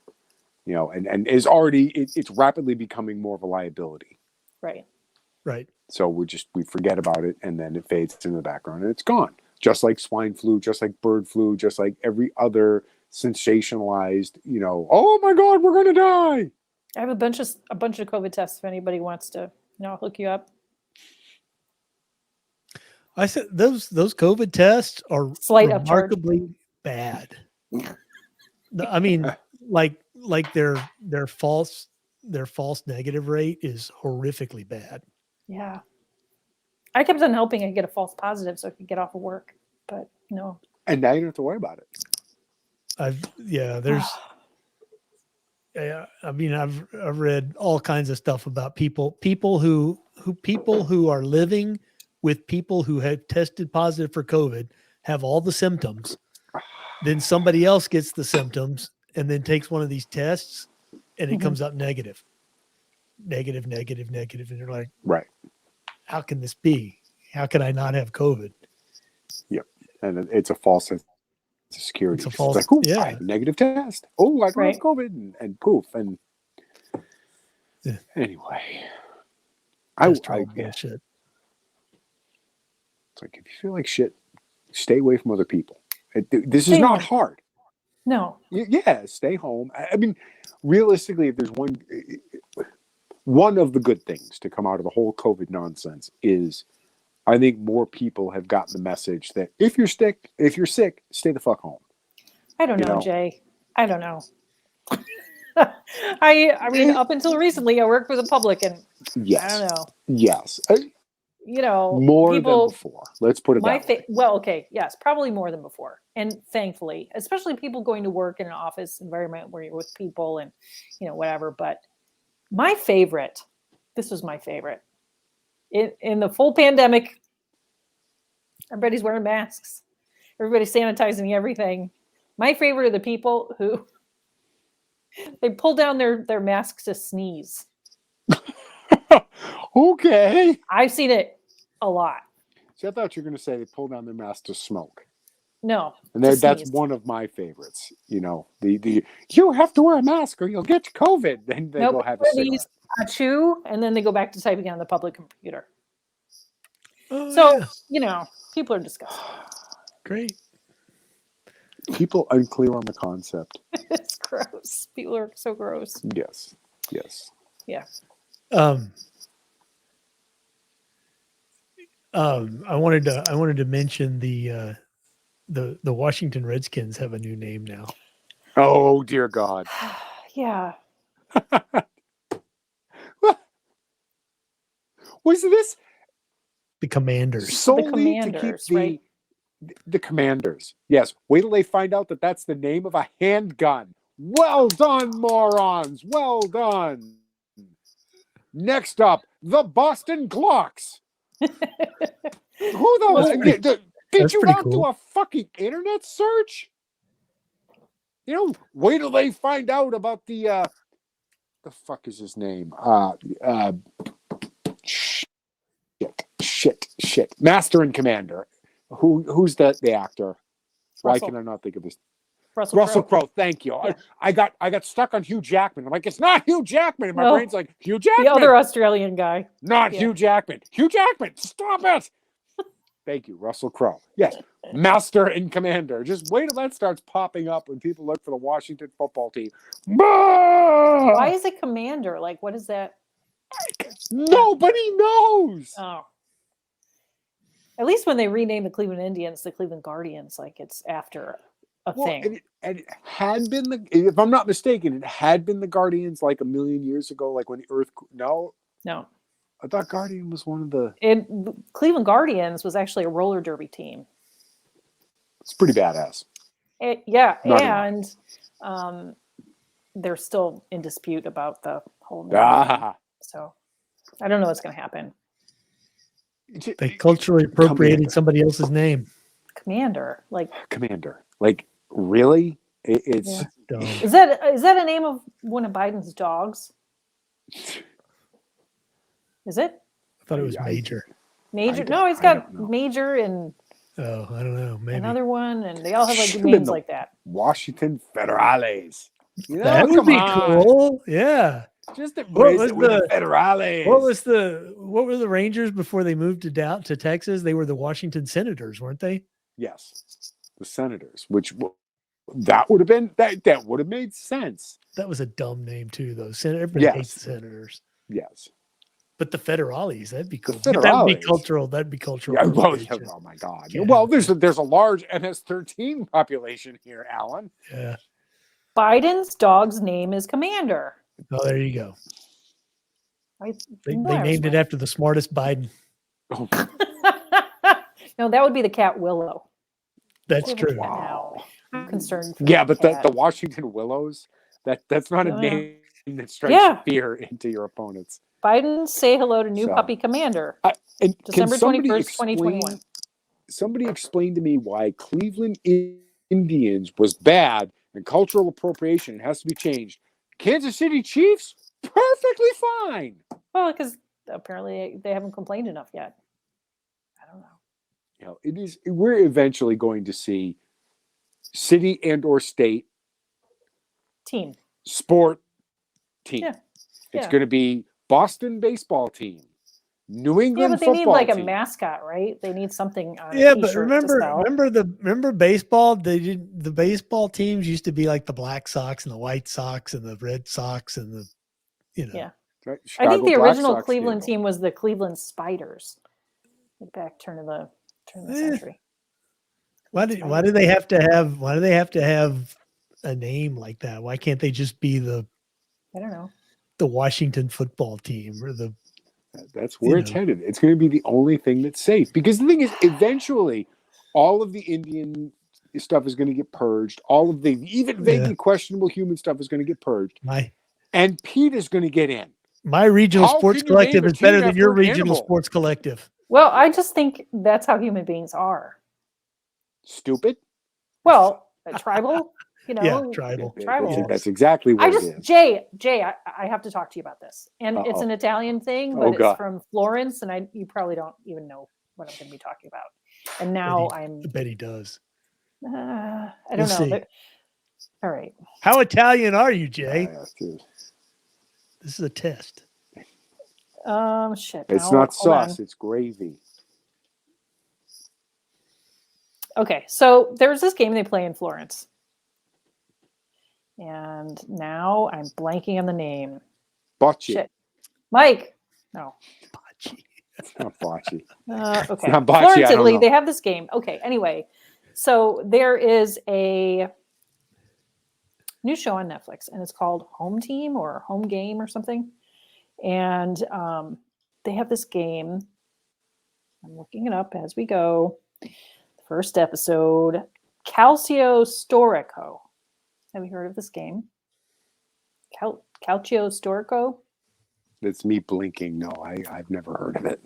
You know, and is already it's rapidly becoming more of a liability. Right. Right. So we forget about it, and then it fades into the background, and it's gone. Just like swine flu, just like bird flu, just like every other sensationalized. You know, oh my God, we're gonna die. I have a bunch of COVID tests if anybody wants to, hook you up. I said those COVID tests are Slight upcharge. remarkably bad. I mean, like their false negative rate is horrifically bad. Yeah. I kept on hoping I'd get a false positive so I could get off of work, but no. And now you don't have to worry about it. There's I mean, I've read all kinds of stuff about people who are living with people who have tested positive for COVID, have all the symptoms. Then somebody else gets the symptoms and then takes one of these tests and it comes out negative. And you're like, right. How can this be? How can I not have COVID? Yep. And it's a false sense of security. It's a false, like, I have a negative test. Oh, I don't have COVID, and poof. And anyway, bullshit. It's like, if you feel like shit, stay away from other people. This is not hard. No. Yeah, stay home. I mean, realistically, if there's one of the good things to come out of the whole COVID nonsense is, I think more people have gotten the message that if you're sick, stay the fuck home. I don't know, Jay. I don't know. I mean, up until recently, I worked for the public, and yes, I don't know. Yes, more than before. Let's put it that way. Well, okay, yes, probably more than before, and thankfully, especially people going to work in an office environment where you're with people and whatever. But my favorite, this was my favorite, in the full pandemic. Everybody's wearing masks. Everybody's sanitizing everything. My favorite are the people who they pull down their masks to sneeze. Okay. I've seen it a lot. See, I thought you were going to say they pull down their mask to smoke. No. And that's one of my favorites. The you have to wear a mask or you'll get COVID. Then they go have a cigarette. Chew, and then they go back to typing on the public computer. Oh, so, people are disgusting. Great. People unclear on the concept. It's gross. People are so gross. Yes. Yeah. I wanted to mention the Washington Redskins have a new name now. Oh dear God. Yeah. Was this the Commanders? Solely to keep right? The Commanders. Yes. Wait till they find out that that's the name of a handgun. Well done, morons. Well done. Next up, the Boston Glocks. Who That's the pretty- did that's you pretty not do cool. a fucking internet search? Wait till they find out about the fuck is his name? Shit. Master and Commander. Who's the actor? Why Russell. can I not think of this? Russell Russell Crowe. Crowe. Thank you. Yeah. I got stuck on Hugh Jackman. I'm like, it's not Hugh Jackman. And my No. brain's like, Hugh Jackman. The other Australian guy. Not Yeah. Hugh Jackman. Hugh Jackman, stop it. Thank you, Russell Crowe. Yes, Master and Commander. Just wait till that starts popping up when people look for the Washington football team. Why is it Commander? Like, what is that? Nobody knows. Oh. At least when they rename the Cleveland Indians, the Cleveland Guardians, like it's after a thing. And it had been if I'm not mistaken, it had been the Guardians like a million years ago, like when the Earth. No, I thought Guardian was one of the. Cleveland Guardians was actually a roller derby team. It's pretty badass. They're still in dispute about the whole name. So I don't know what's going to happen. They culturally appropriated somebody else's name. Commander, like really? It's dumb. Is that a name of one of Biden's dogs? Is it? I thought it was Major. Major? No, he's got Major and Oh, I don't know. Maybe another one, and they all have like names like that. Washington Federales. That would be cool. Yeah. Just embrace it with the Federales. What were the Rangers before they moved to Texas? They were the Washington Senators, weren't they? Yes, the Senators. Which that would have been that would have made sense. That was a dumb name too, though. Everybody hates the Senators. Yes, but the Federales, that'd be cool. That'd be cultural. That'd be cultural. Yeah, oh my God. Yeah. Well, there's a large MS-13 population here, Alan. Yeah. Biden's dog's name is Commander. Oh, there you go. They named it after the smartest Biden. Oh. No, that would be the cat Willow. That's true. Wow. I'm concerned. But the Washington Willows, that's not a name that strikes fear into your opponents. Biden, say hello to new puppy Commander. December 21st, 2021. Somebody explained to me why Cleveland Indians was bad and cultural appropriation has to be changed. Kansas City Chiefs, perfectly fine. Well, because apparently they haven't complained enough yet. I don't know. We're eventually going to see city and or state team sport team. Yeah. It's going to be Boston baseball team, New England but they football need like team. a mascot, right? They need something on Yeah, a but t-shirt to spell. remember baseball? The baseball teams used to be like the Black Sox and the White Sox and the Red Sox and the Yeah. Right? I think the Black original Sox Cleveland team was the Cleveland Spiders. Back turn of the century. Why do they have to have a name like that? Why can't they just be I don't know. The Washington football team or That's where it's headed. It's going to be the only thing that's safe. Because the thing is, eventually, all of the Indian stuff is going to get purged. All of the even vaguely questionable human stuff is going to get purged. And Pete is going to get in. My regional sports collective is better than your regional sports collective. Well, I just think that's how human beings are. Stupid? Well, tribal, Yeah, tribal. That's exactly what it is. Jay, I have to talk to you about this. And it's an Italian thing, but it's from Florence, and you probably don't even know what I'm going to be talking about. And now I bet he does. I don't know. All right. How Italian are you, Jay? This is a test. Shit. It's not sauce, it's gravy. Okay, so there's this game they play in Florence. And now I'm blanking on the name. Bocce. Shit. Mike. No. Bocce. It's not bocce. Okay. It's not bocce, Florence, Italy. They have this game. Okay. Anyway, so there is a new show on Netflix, and it's called Home Team or Home Game or something. And they have this game. I'm looking it up as we go. First episode, Calcio Storico. Have you heard of this game? Calcio Storico? That's me blinking. No, I've never heard of it.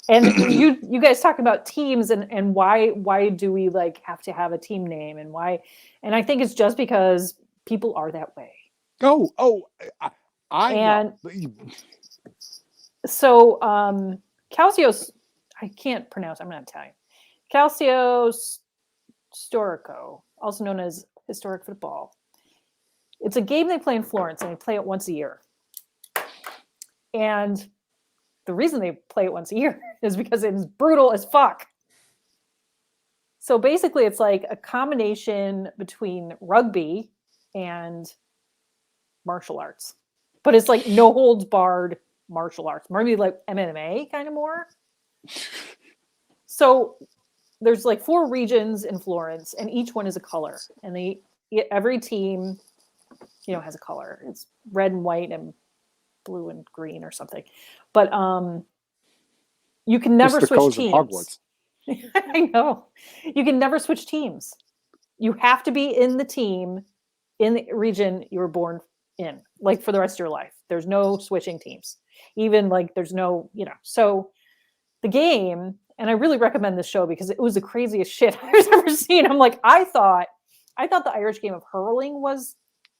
And you guys talk about teams and why do we like have to have a team name and why? And I think it's just because people are that way. I And know. so Calcio, I can't pronounce. I'm not Italian. Calcio Storico, also known as historic football. It's a game they play in Florence, and they play it once a year. And the reason they play it once a year is because it's brutal as fuck. So basically, it's like a combination between rugby and martial arts, but it's like no holds barred martial arts, maybe like MMA kind of more. So there's like 4 regions in Florence, and each one is a color, and every team, has a color. It's red and white and blue and green or something. But you can never switch teams. I know. You can never switch teams. You have to be in the team in the region you were born in, like for the rest of your life. There's no switching teams. Even like there's no, so the game, and I really recommend this show because it was the craziest shit I've ever seen. I'm like, I thought the Irish game of hurling was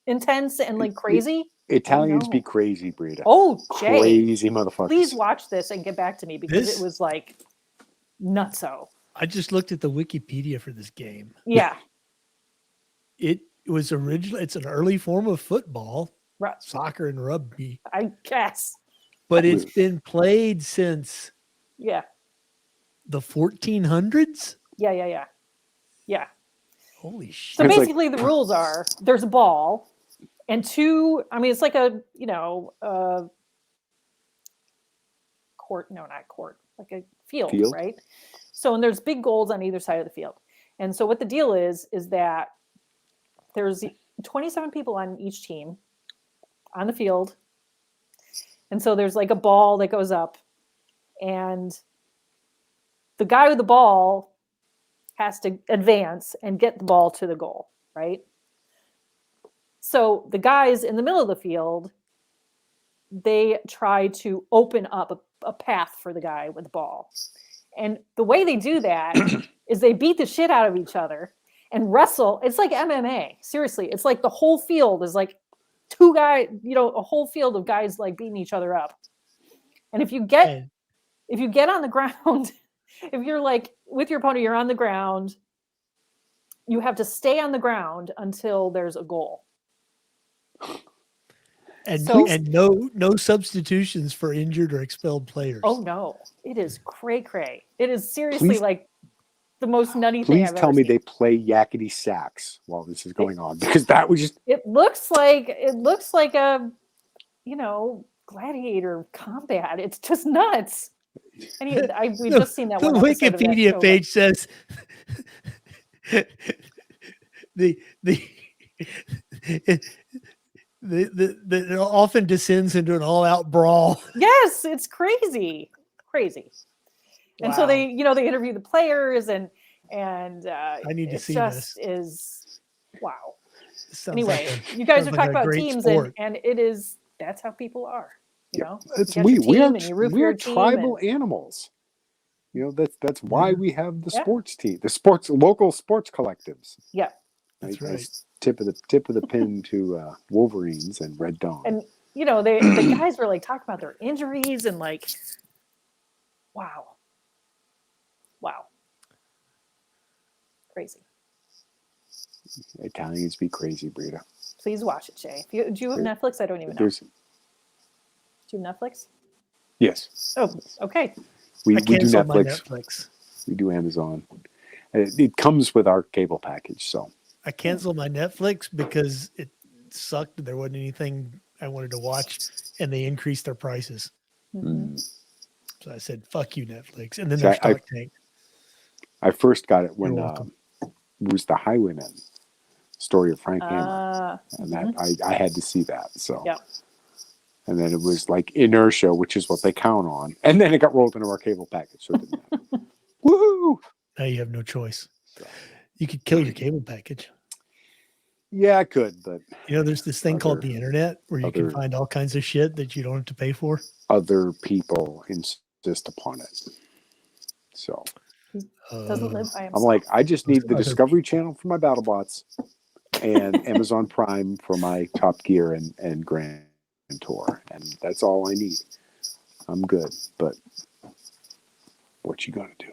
intense and like crazy. Italians be crazy, Brita. Oh, Jay, crazy motherfuckers. Please watch this and get back to me because it was like nutso. I just looked at the Wikipedia for this game. Yeah. It was originally, it's an early form of football, soccer and rugby, I guess. But it's been played since the 1400s. Yeah. Holy shit. So basically the rules are there's a ball and 2, I mean, it's like a, court, no, not court, like a field, right? So, and there's big goals on either side of the field. And so what the deal is that there's 27 people on each team on the field. And so there's like a ball that goes up, and the guy with the ball has to advance and get the ball to the goal, right? So the guys in the middle of the field, they try to open up a path for the guy with the ball. And the way they do that is they beat the shit out of each other and wrestle. It's like MMA. Seriously. It's like the whole field is like 2 guys, a whole field of guys like beating each other up. And if you get on the ground, if you're like with your opponent, you're on the ground, you have to stay on the ground until there's a goal. And no substitutions for injured or expelled players. Oh no, it is cray. It is seriously like the most nutty thing I've ever seen. Please tell me they play yakety sax while this is going on, because that was just. It looks like a, gladiator combat. It's just nuts. And we've just seen that one. The Wikipedia page says it often descends into an all-out brawl. Yes, it's crazy. And so they interview the players and I need to see this. Is wow. Anyway, you guys are talking about teams and that's how people are. We are tribal animals. That's why we have the sports team, local sports collectives. Yeah. That's right. Tip of the pin to Wolverines and Red Dawn. And the guys were like talking about their injuries and like, wow, crazy. Italians be crazy, Brita. Please watch it, Jay. Do you have Netflix? I don't even know. Do you have Netflix? Yes. Oh, okay. We do Netflix. We do Amazon. It comes with our cable package, so. I canceled my Netflix because it sucked. There wasn't anything I wanted to watch, and they increased their prices. Mm-hmm. So I said, "Fuck you, Netflix." And then their stock tanked. I first got it when it was The Highwaymen, story of Frank Hammer, and that I had to see that. So, and then it was like Inertia, which is what they count on, and then it got rolled into our cable package. So it didn't matter. Woohoo! Now you have no choice. You could kill your cable package. Yeah, I could, but there's this thing called the internet where you can find all kinds of shit that you don't have to pay for. Other people insist upon it. So Doesn't live by himself. I'm like, I just need the Other Discovery Channel for my BattleBots and Amazon Prime for my Top Gear and Grand Tour, and that's all I need. I'm good. But what you gonna do?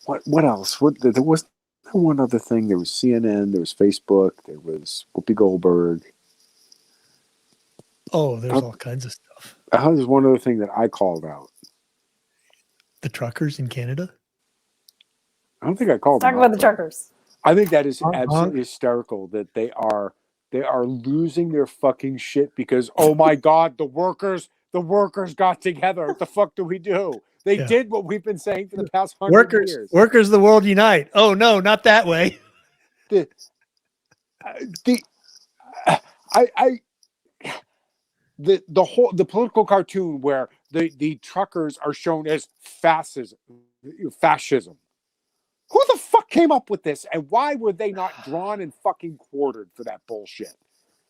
What else? There was one other thing. There was CNN. There was Facebook. There was Whoopi Goldberg. Oh, there's all kinds of stuff. There's one other thing that I called out. The truckers in Canada. I don't think I called Talk them about out, the though. truckers. I think that is Honk, absolutely honk. hysterical that they are losing their fucking shit because, oh my God, the workers got together. What the fuck do we do? They Yeah. did what we've been saying for the past 100 years. Workers, the world unite. Oh no, not that way. The political cartoon where the truckers are shown as fascism. Who the fuck came up with this, and why were they not drawn and fucking quartered for that bullshit?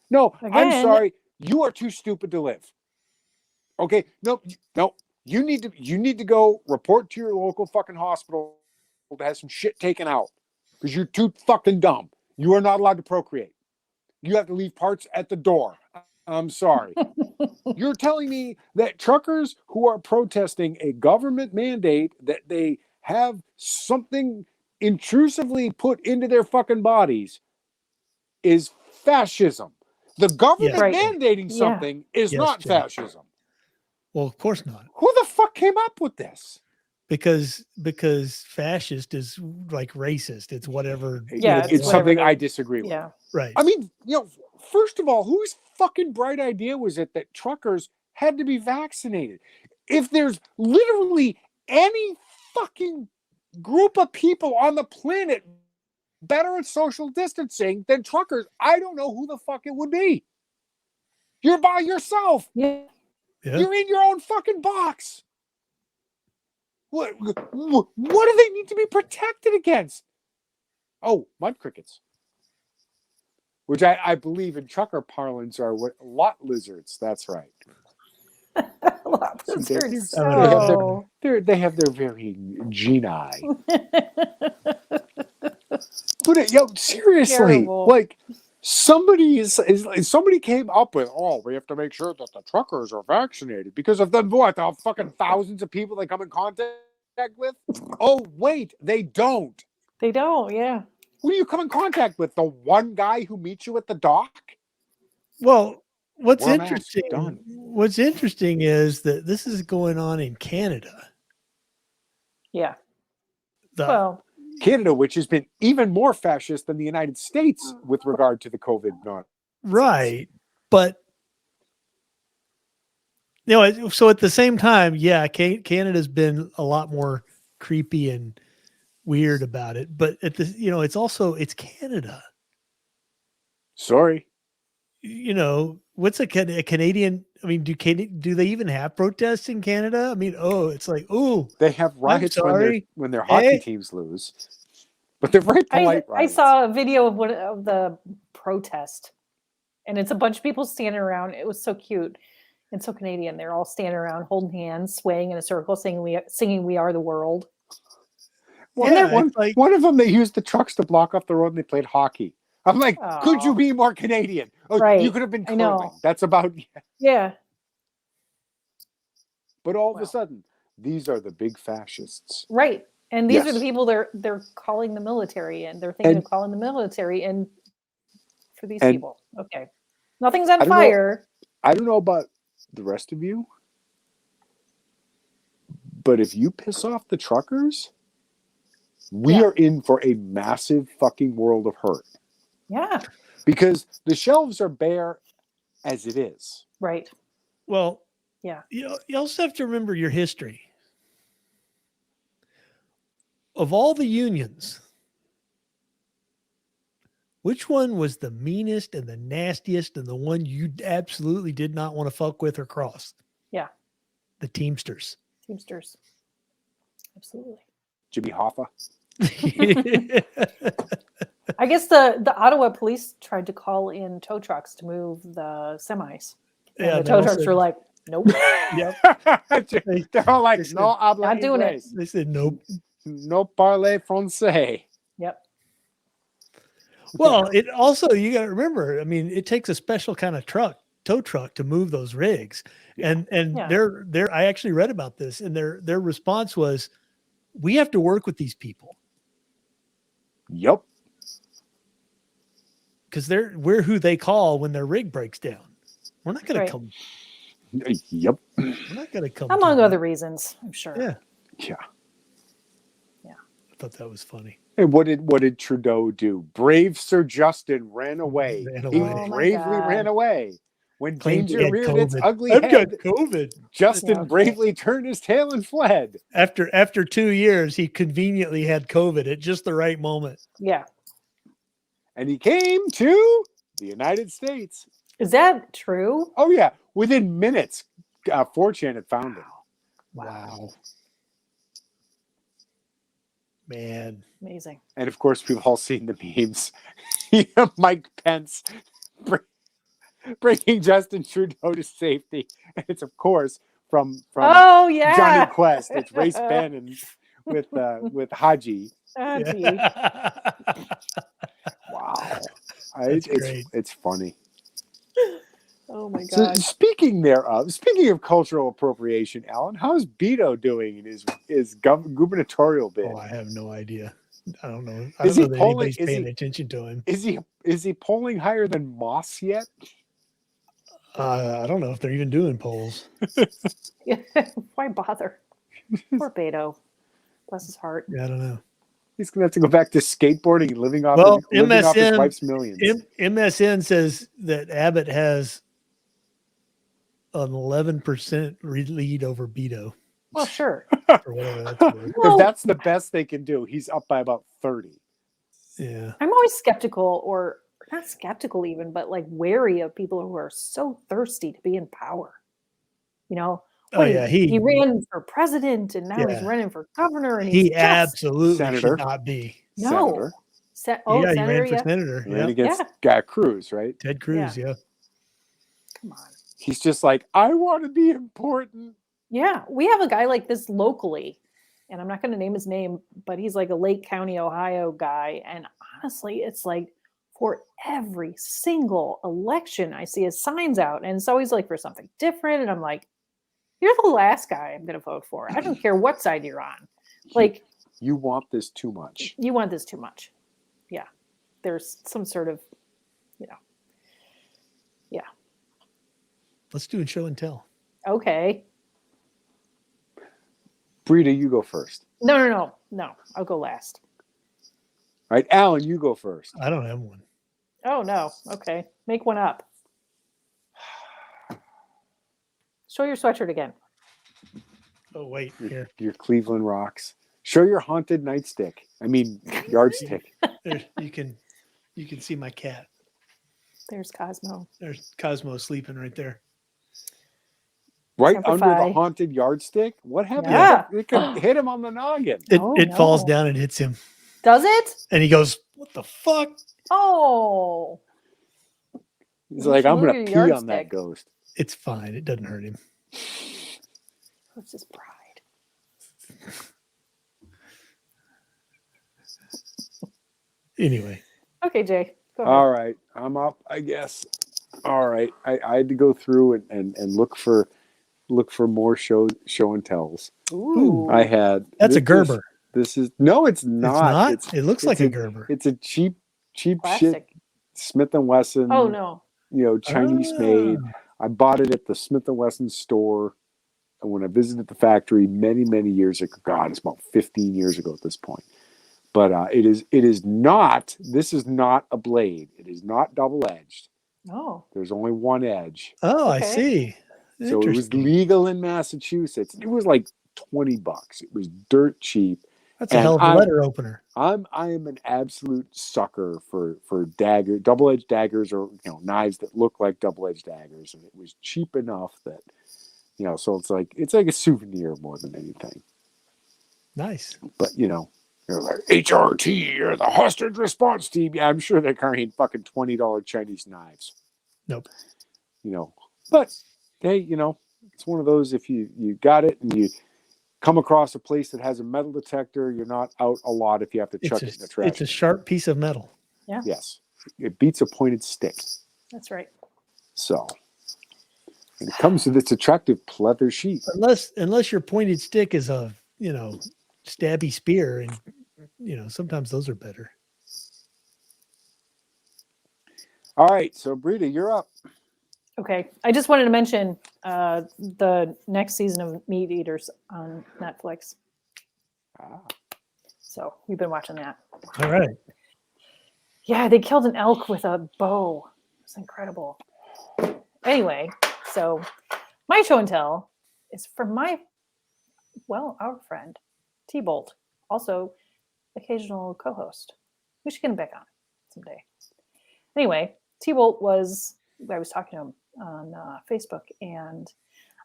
No, I'm Again- sorry. You are too stupid to live. Okay, no. You need to go report to your local fucking hospital to have some shit taken out because you're too fucking dumb. You are not allowed to procreate. You have to leave parts at the door. I'm sorry. You're telling me that truckers who are protesting a government mandate that they have something intrusively put into their fucking bodies is fascism. The government Yeah. Right. mandating Yeah. something is Yes, not Jim. fascism. Well, of course not, Who the fuck came up with this? because fascist is like racist. It's whatever. Yeah, it's it's whatever something they- I disagree with. Yeah. Right. I mean, first of all, whose fucking bright idea was it that truckers had to be vaccinated? If there's literally any fucking group of people on the planet better at social distancing than truckers, I don't know who the fuck it would be. You're by yourself. Yeah. Yeah. You're in your own fucking box. What do they need to be protected against? Oh, mud crickets. Which I believe in trucker parlance are what lot lizards. That's right. Lizards. They have their varying geni. But seriously, Terrible. like somebody somebody came up with, oh, we have to make sure that the truckers are vaccinated because of them. What, the fucking thousands of people they come in contact with? Oh, wait, they don't. They don't. Yeah. Who do you come in contact with? The one guy who meets you at the dock? Well, what's Wear a mask. interesting? Done. What's interesting is that this is going on in Canada. Yeah. The- Well, Canada, which has been even more fascist than the United States with regard to the COVID nonsense. right, but so at the same time, yeah, Canada's been a lot more creepy and weird about it. But it's Canada. Sorry. What's a Canadian? I mean, do they even have protests in Canada? I mean, it's like, They have riots sorry. when their hockey teams lose, but they're very polite I riots. saw a video of one of the protest, and it's a bunch of people standing around. It was so cute and so Canadian. They're all standing around, holding hands, swaying in a circle, singing "We Are the World." Well, Yeah, one of them, they used the trucks to block off the road and they played hockey. I'm like, could you be more Canadian? Oh, Right. You could have been I know. curling. That's about. Yeah. But all of a sudden, these are the big fascists. Right. And these are Yes. the people they're calling the military, and they're thinking of calling the military in for these people. Okay. Nothing's on fire. I don't know about the rest of you, but if you piss off the truckers, we are in for a massive fucking world of hurt. Yeah. Because the shelves are bare as it is. Right. well, Yeah. you also have to remember your history. Of all the unions, which one was the meanest and the nastiest and the one you absolutely did not want to fuck with or cross? Yeah. The Teamsters. Teamsters. Absolutely. Jimmy Hoffa. I guess the Ottawa police tried to call in tow trucks to move the semis. And the tow trucks were like, Nope. They're all like, They said, no habla Not doing it. inglés. They said nope. No parle français. Yep. Well, it also, you got to remember, I mean, it takes a special kind of tow truck to move those rigs. Yeah. And Yeah. they're I actually read about this, and their response was, we have to work with these people Yep. because we're who they call when their rig breaks down. We're not going Right. to come. Yep. We're not going to come. Among to other them. reasons, I'm sure. Yeah. Yeah. I thought that was funny. And what did Trudeau do? Brave Sir Justin ran away. Ran He away. Oh, my bravely God. ran away. When Claimed he danger had reared its COVID. ugly I've got head, COVID. Justin Yeah. bravely turned his tail and fled. After 2 years, he conveniently had COVID at just the right moment. Yeah. And he came to the United States. Is that true? Oh, yeah. Within minutes, 4chan had found him. Wow. Man. Amazing. And of course, we've all seen the memes. Mike Pence bringing Justin Trudeau to safety. And it's, of course, from Oh, yeah. Johnny Quest. It's Race Bannon with Haji. Oh, gee. Yeah. Wow. That's great. It's funny. Oh, my So God. speaking of cultural appropriation, Alan, how's Beto doing in his gubernatorial bid? Oh, I have no idea. I don't know. I Is don't he know that polling- anybody's is paying he- attention to him. Is he polling higher than Moss yet? I don't know if they're even doing polls. Why bother? Poor Beto. Bless his heart. Yeah, I don't know. He's gonna have to go back to skateboarding and living off Well, his MSN wife's millions. MSN says that Abbott has an 11% lead over Beto, Well, sure. or whatever that's worth. Well, If that's the best they can do, he's up by about 30. Yeah. I'm always skeptical, or not skeptical even, but like wary of people who are so thirsty to be in power. You know? Oh, yeah. He ran for president, and now he's Yeah. running for governor, and he's He just absolutely Senator. should not be. no. Senator. Oh, Yeah, he senator, ran for yeah. senator. He ran Yeah. against Guy Cruz, right? Ted Cruz, yeah. Come on. He's just like, I want to be important. Yeah, we have a guy like this locally, and I'm not going to name his name, but he's like a Lake County, Ohio guy. And honestly, it's like for every single election, I see his signs out, and it's always like for something different. And I'm like, you're the last guy I'm going to vote for. I don't care what side you're on. Like, You want this too much. you want this too much. Yeah, there's some sort of, yeah. Let's do a show and tell. Okay. Brita, you go first. No. I'll go last. All right, Alan, you go first. I don't have one. Oh no. Okay, make one up. Show your sweatshirt again. Oh, wait. Here. Your Cleveland Rocks. Show your haunted nightstick. I mean, yardstick. There, you can see my cat. There's Cosmo. There's Cosmo sleeping right there. Right Semper under Fi. the haunted yardstick. What happened? Yeah. It could hit him on the noggin. It falls no. down and hits him. Does it? And he goes, what the fuck? Oh. He's You like, should I'm move going to your pee on that yardstick. ghost. It's fine. It doesn't hurt him. What's his pride? Anyway. Okay, Jay. Go ahead. All right. I'm up, I guess. All right. I had to go through and look for more show and tells. Ooh. I had That's a this Gerber. This is no, it's It's not. not? It looks like a Gerber. It's a cheap shit Plastic. Smith and Wesson. Oh no. Chinese made. I bought it at the Smith and Wesson store, and when I visited the factory many years ago. God, it's about 15 years ago at this point. But it is not. This is not a blade. It is not double edged. Oh. There's only one edge. Oh, I Okay. see. So it was Interesting. legal in Massachusetts. It was like $20. It was dirt cheap. That's a and hell of a I'm- letter opener. I am an absolute sucker for double-edged daggers, or knives that look like double-edged daggers, and it was cheap enough that so it's like a souvenir more than anything. Nice. But they're like HRT or the hostage response team. Yeah, I'm sure they're carrying fucking $20 Chinese knives. Nope. But hey, It's one of those, if you got it and you come across a place that has a metal detector, you're not out a lot if you have to chuck it in the trash. It's a sharp piece of metal. Yeah. Yes. It beats a pointed stick. That's right. So, and it comes with its attractive pleather sheath. Unless your pointed stick is a, stabby spear, and sometimes those are better. All right, so Brita, you're up. Okay. I just wanted to mention the next season of Meat Eaters on Netflix. Ah. So we've been watching that. All right. Yeah, they killed an elk with a bow. It's incredible. Anyway, so my show and tell is from our friend, T-Bolt, also occasional co-host. We should get him back on someday. Anyway, T-Bolt I was talking to him on Facebook, and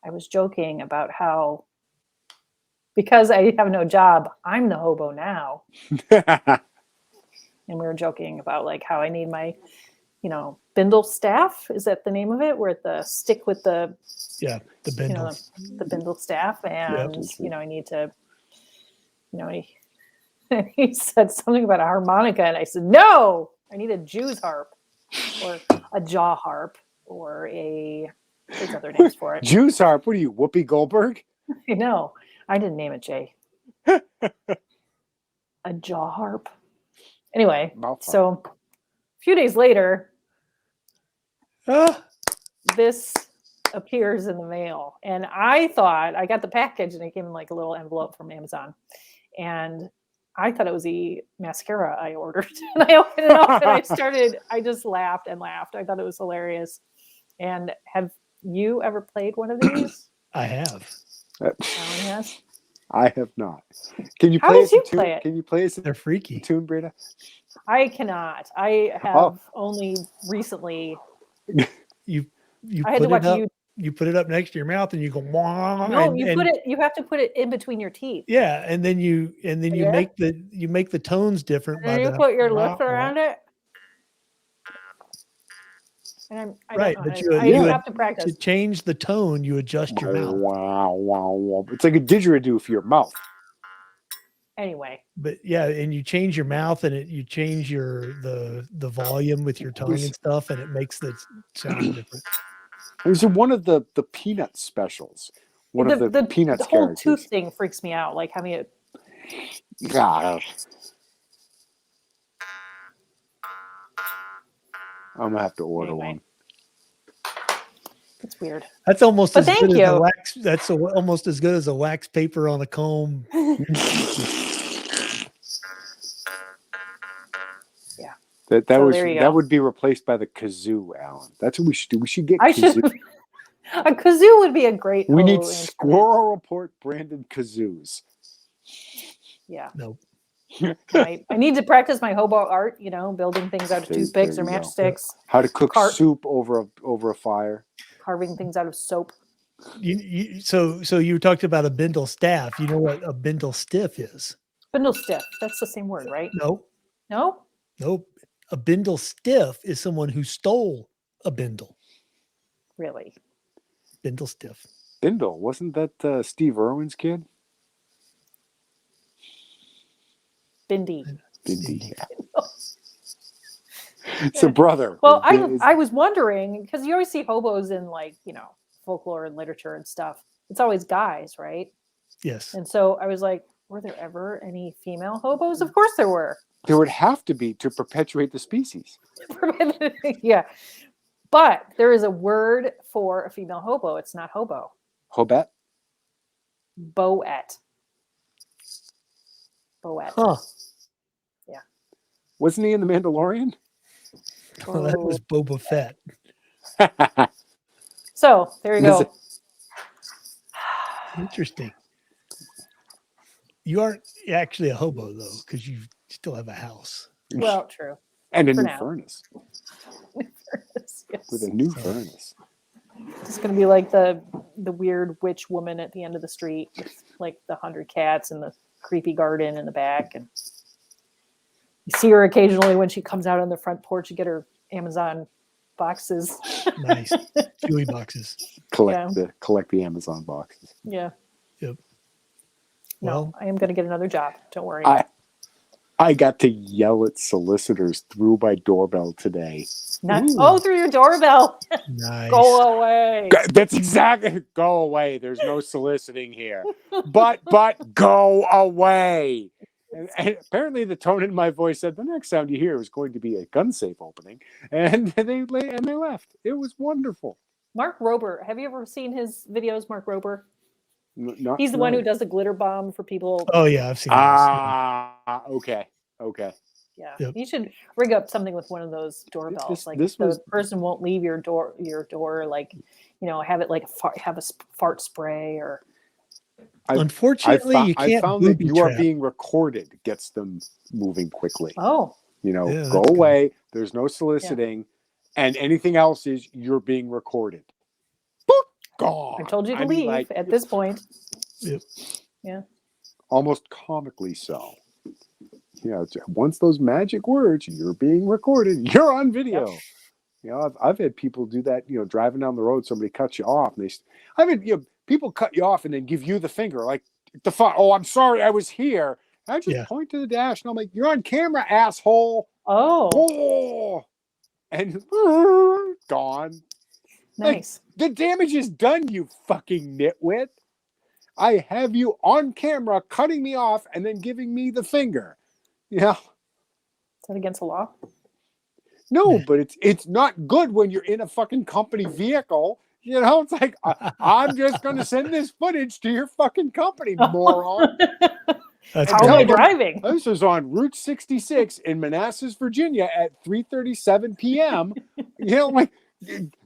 I was joking about how, because I have no job, I'm the hobo now. And we were joking about like how I need my, bindle staff. Is that the name of it? Where the stick with the bindle. The bindle staff, and I need to, he said something about a harmonica, and I said, no, I need a Jew's harp, or a jaw harp, or there's other names for it. Jew's harp. What are you, Whoopi Goldberg? I know. I didn't name it, Jay. A jaw harp. Anyway, so a few days later, this appears in the mail. And I thought, I got the package and it came in like a little envelope from Amazon. And I thought it was the mascara I ordered. And I opened it up and I just laughed and laughed. I thought it was hilarious. And have you ever played one of these? I have. Alan has? I have not. Can you How play did you play it? Can you play it? They're freaky. Tune, Brita? I cannot. I have only recently. You I had to watch you. You put it up next to your mouth and you go. No, you have to put it in between your teeth. Yeah, and then you make the tones different. And then you put your lips around it. And I have to practice. To change the tone, you adjust your mouth. Wow. It's like a didgeridoo for your mouth. Anyway. But yeah, and you change your mouth and you change the volume with your tongue and stuff, and it makes the sound different. It was in one of the Peanut specials. One of the Peanuts the whole characters. tooth thing freaks me out. Like having it. God. I'm gonna have to order one. It's weird. That's almost as good as a wax. That's almost as good as a wax paper on a comb. Yeah. That would be replaced by the kazoo, Alan. That's what we should do. We should get kazoo. A kazoo would be a great. We need Squirrel Report branded kazoos. Yeah. Nope. I need to practice my hobo art, building things out of toothpicks or matchsticks. How to cook soup over a fire. Carving things out of soap. So you talked about a bindle staff. You know what a bindle stiff is? Bindle stiff. That's the same word, right? Nope. No? Nope. A bindle stiff is someone who stole a bindle. Really? Bindle stiff. Bindle, wasn't that Steve Irwin's kid? Bindi. Yeah. It's a brother. Well, I was wondering, because you always see hobos in folklore and literature and stuff. It's always guys, right? Yes. And so I was like, were there ever any female hobos? Of course there were. There would have to be to perpetuate the species. Yeah. But there is a word for a female hobo. It's not hobo. Hobet? Boet. Huh. Yeah. Wasn't he in The Mandalorian? Well, that was Boba Fett. So there you go. Interesting. You aren't actually a hobo though, because you still have a house. Well, true. And a new furnace. Yes. With a new furnace. It's going to be like the weird witch woman at the end of the street with like the 100 cats and the creepy garden in the back. And you see her occasionally when she comes out on the front porch to get her Amazon boxes. Nice. Chewy boxes. Collect the Amazon boxes. Yeah. Yep. No, Well, I am going to get another job. Don't worry. I got to yell at solicitors through my doorbell today. Through your doorbell. nice. Go away. That's exactly. Go away. There's no soliciting here. But go away. And apparently the tone in my voice said the next sound you hear is going to be a gun safe opening. And they left. It was wonderful. Mark Rober. Have you ever seen his videos, Mark Rober? Not He's the one who does the glitter bomb for people. Oh yeah, I've seen Okay. Yeah. Yep. You should rig up something with one of those doorbells. The person won't leave your door, like, have it like have a fart spray or. Unfortunately, you can't. I found that you are being recorded gets them moving quickly. Oh. Go away. Good. There's no soliciting, and anything else is you're being recorded. Boop, gone. I told you to leave at this point. Yep. Yeah. Almost comically so. Once those magic words, you're being recorded. You're on video. Yep. I've had people do that. Driving down the road, somebody cuts you off, and I've had people cut you off and then give you the finger, like oh, I'm sorry, I was here. I just point to the dash, and I'm like, you're on camera, asshole. Oh. And gone. Nice. Like, the damage is done, you fucking nitwit. I have you on camera cutting me off and then giving me the finger. Yeah. Is that against the law? No, but it's not good when you're in a fucking company vehicle. It's like, I'm just going to send this footage to your fucking company, moron. How am I driving? This is on Route 66 in Manassas, Virginia at 3:37 p.m. Like,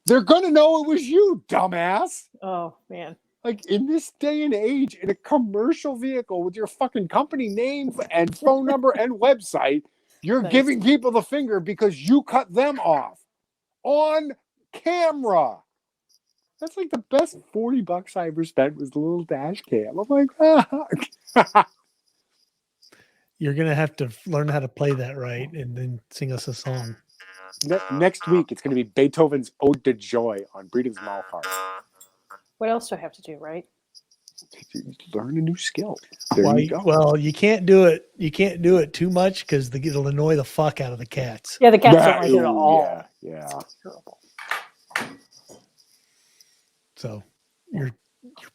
they're going to know it was you, dumbass. Oh, man. Like, in this day and age, in a commercial vehicle with your fucking company name and phone number and website, you're giving people the finger because you cut them off on camera. That's like the best $40 I ever spent was the little dash cam. I'm like, You're going to have to learn how to play that right and then sing us a song. Next week, it's going to be Beethoven's Ode to Joy on Breeding's Malhart. What else do I have to do, right? Learn a new skill. You go. Well, you can't do it. You can't do it too much because it'll annoy the fuck out of the cats. Yeah, the cats don't like it at all. Yeah. It's terrible. So your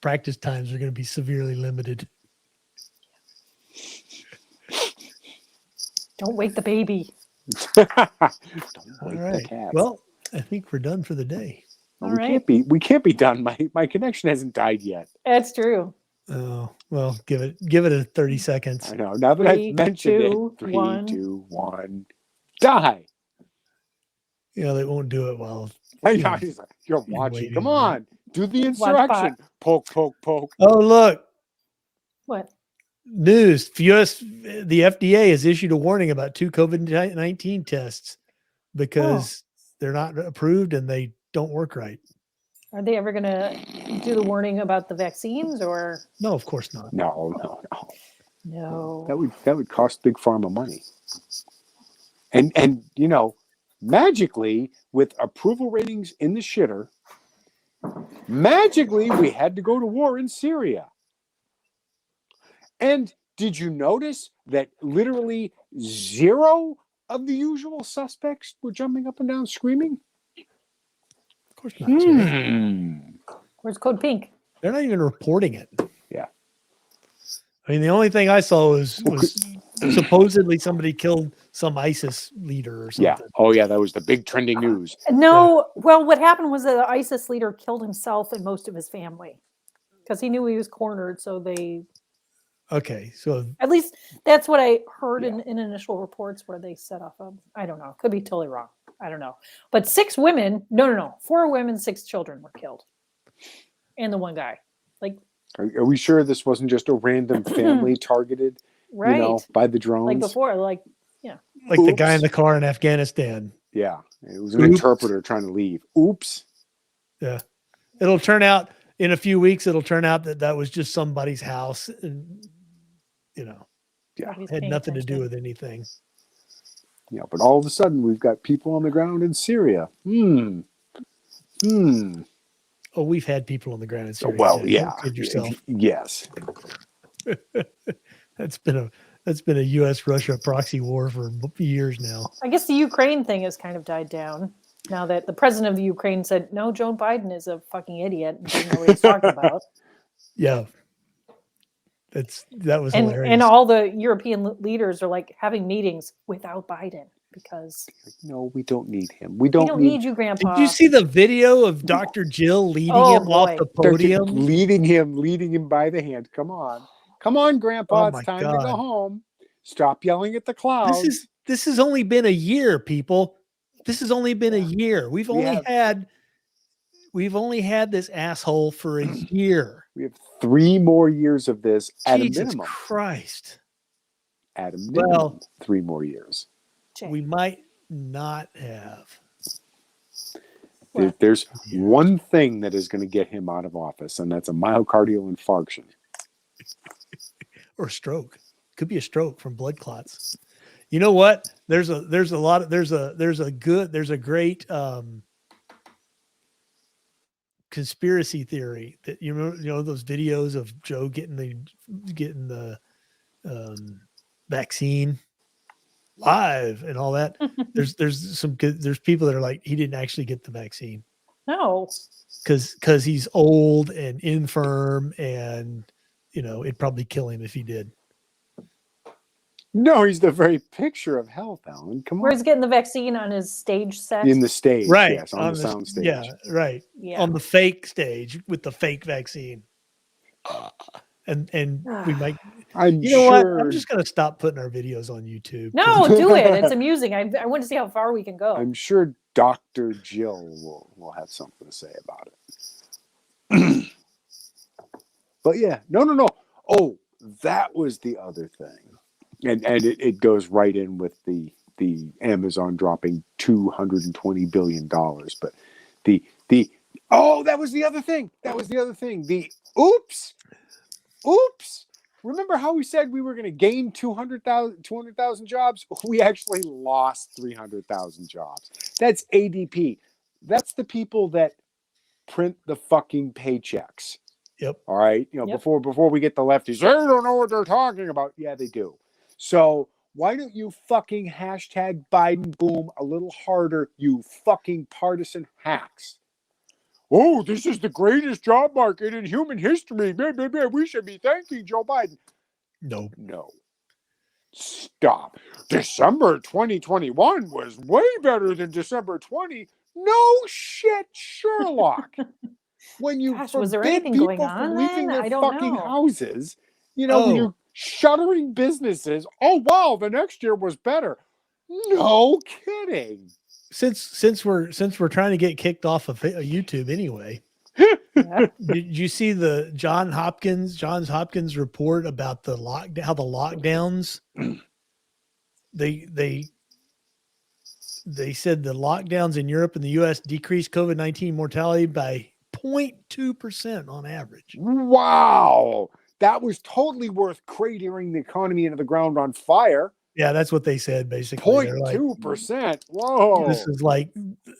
practice times are going to be severely limited. Don't wake the baby. Don't wake the cat. Well, I think we're done for the day. We can't be done. My connection hasn't died yet. That's true. Oh, well, give it a 30 seconds. I know. Now that I've mentioned it, 3, 2, 1, die. They won't do it while you're watching. Come on, do the insurrection. Poke, poke, poke. Oh, look. What? News. The FDA has issued a warning about 2 COVID-19 tests because they're not approved and they don't work right. Are they ever going to do the warning about the vaccines or? No, of course not. No. That would cost Big Pharma money. And magically, with approval ratings in the shitter, magically we had to go to war in Syria. And did you notice that literally 0 of the usual suspects were jumping up and down screaming? Of course not. Where's Code Pink? They're not even reporting it. Yeah. I mean, the only thing I saw was supposedly somebody killed some ISIS leader or something. Yeah. Oh, yeah. That was the big trending news. No. Yeah. Well, what happened was that the ISIS leader killed himself and most of his family because he knew he was cornered. So they. Okay. So at least that's what I heard in initial reports where they set off. I don't know. Could be totally wrong. I don't know. But 6 women. No. 4 women, 6 children were killed. And the one guy. Like. Are we sure this wasn't just a random family targeted? Right. By the drones. Like before, like the guy in the car in Afghanistan. Yeah. It was an interpreter trying to leave. Oops. Yeah. It'll turn out in a few weeks, that was just somebody's house and, had nothing to do with anything. But all of a sudden we've got people on the ground in Syria. Oh, we've had people on the ground in Syria. Well, Jack. yeah. Don't kid yourself. Yes. That's been a U.S. Russia proxy war for years now. I guess the Ukraine thing has kind of died down now that the president of the Ukraine said, no, Joe Biden is a fucking idiot and doesn't know what he's talking about. Yeah. That was hilarious. And all the European leaders are like having meetings without Biden because no, we don't need him. we don't need you, Grandpa. Did you see the video of Dr. Jill leading him off the podium? Leading him by the hand. Come on, Grandpa. It's time to go home. Stop yelling at the clouds. This has only been a year, people. This has only been a year. We've only had this asshole for a year. We have 3 more years of this at a Jesus minimum. Christ. At a minimum, 3 more years. We might not have. There's one thing that is going to get him out of office, and that's a myocardial infarction. Or stroke. Could be a stroke from blood clots. You know what? There's a great conspiracy theory that you know those videos of Joe getting the vaccine live and all that. There's people that are like, he didn't actually get the vaccine. No. Because he's old and infirm, and it'd probably kill him if he did. No, he's the very picture of health, Alan. Come on. Where he's getting the vaccine on his stage set. In the stage, right? Yes, on the sound stage. Yeah, right. Yeah. On the fake stage with the fake vaccine. And we might. What? I'm just gonna stop putting our videos on YouTube. No, do it. It's amusing. I want to see how far we can go. I'm sure Dr. Jill will have something to say about it. But yeah, no. Oh, that was the other thing. And it goes right in with the Amazon dropping $220 billion. But that was the other thing. The oops. Remember how we said we were going to gain 200,000 jobs? We actually lost 300,000 jobs. That's ADP. That's the people that print the fucking paychecks. Yep. All right. Before we get the lefties, they don't know what they're talking about. Yeah, they do. So why don't you fucking hashtag Biden boom a little harder, you fucking partisan hacks? Oh, this is the greatest job market in human history. We should be thanking Joe Biden. No. Stop. December 2021 was way better than December 20. No shit, Sherlock. When you was there forbid anything people going on from leaving then? their I don't fucking know. houses, when you're shuttering businesses, oh wow, the next year was better. No kidding. Since we're trying to get kicked off of YouTube anyway. Yeah. Did you see the Johns Hopkins report about the lockdown? How the lockdowns they said the lockdowns in Europe and the U.S. decreased COVID-19 mortality by 0.2% on average. Wow, that was totally worth cratering the economy into the ground on fire. Yeah, that's what they said basically. 0.2%. Whoa. This is like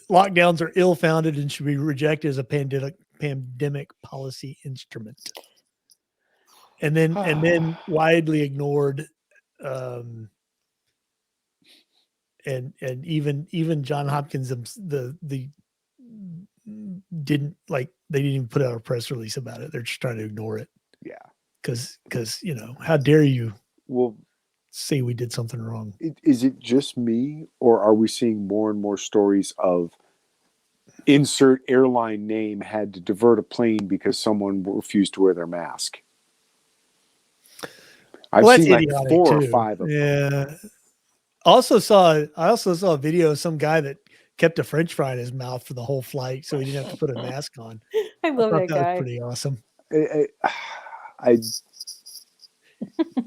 lockdowns are ill-founded and should be rejected as a pandemic policy instrument. And then widely ignored. And even John Hopkins they didn't even put out a press release about it. They're just trying to ignore it. Yeah. Because how dare you say we did something wrong? Is it just me, or are we seeing more and more stories of insert airline name had to divert a plane because someone refused to wear their mask? I've seen like 4 or 5 of them. Yeah. I also saw a video of some guy that kept a French fry in his mouth for the whole flight, so he didn't have to put a mask on. I love that guy. Was pretty awesome.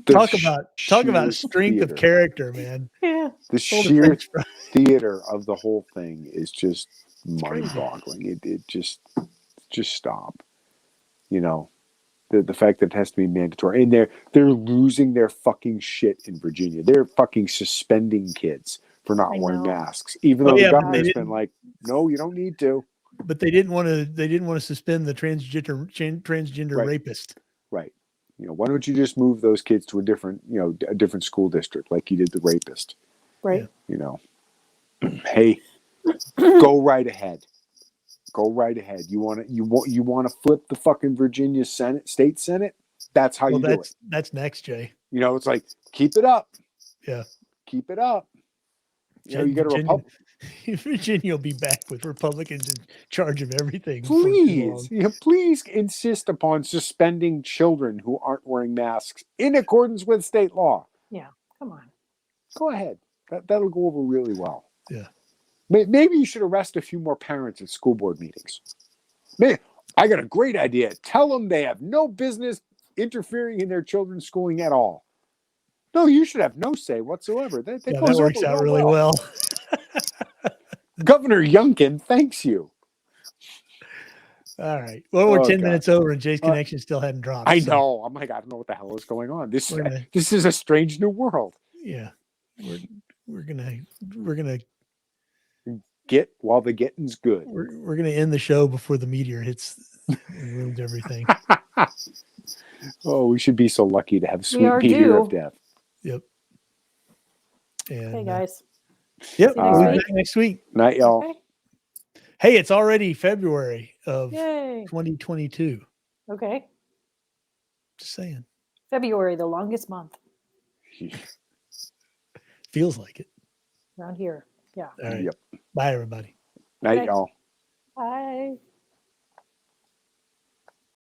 Talk about strength of character, man. Yeah. The sheer theater of the whole thing is just mind-boggling. It just stop. The fact that it has to be mandatory, and they're losing their fucking shit in Virginia. They're fucking suspending kids for not I wearing know. masks, even Oh, though yeah, the but they government's been didn't. like, no, you don't need to. But they didn't want to. They didn't want to suspend the transgender Right. rapist. Right. Why don't you just move those kids to a different school district like you did the rapist? Right. Hey, go right ahead. Go right ahead. You want to flip the fucking Virginia state Senate? That's how Well, you do it. that's next, Jay. It's like, keep it up. Yeah. Keep it up. You got a Virginia, Republic. Virginia will be back with Republicans in charge of everything. Please, please insist upon suspending children who aren't wearing masks in accordance with state law. Yeah. Come on. Go ahead. That'll go over really well. Yeah. Maybe you should arrest a few more parents at school board meetings. I got a great idea. Tell them they have no business interfering in their children's schooling at all. No, you should have no say whatsoever. That Yeah, goes that works over out really well. Governor Youngkin thanks you. All right. Well, we're 10 God. minutes over, and Jay's connection still hadn't dropped. I so, know. I'm like, I don't know what the hell is going on. This gonna- this is a strange new world. yeah, we're gonna Get while the getting's good. we're gonna end the show before the meteor hits and ruins everything. Oh, we should be so lucky to have We sweet are meteor of due. death. Yep. And, Okay, guys. Yep. See you We'll next be week. back next week. Night, y'all. Okay. Hey, it's already February of Yay. 2022. Okay. Just saying. February, the longest month Feels like it. around here. Yeah. All right. Yep. Bye, everybody. Night, Okay. y'all. Bye.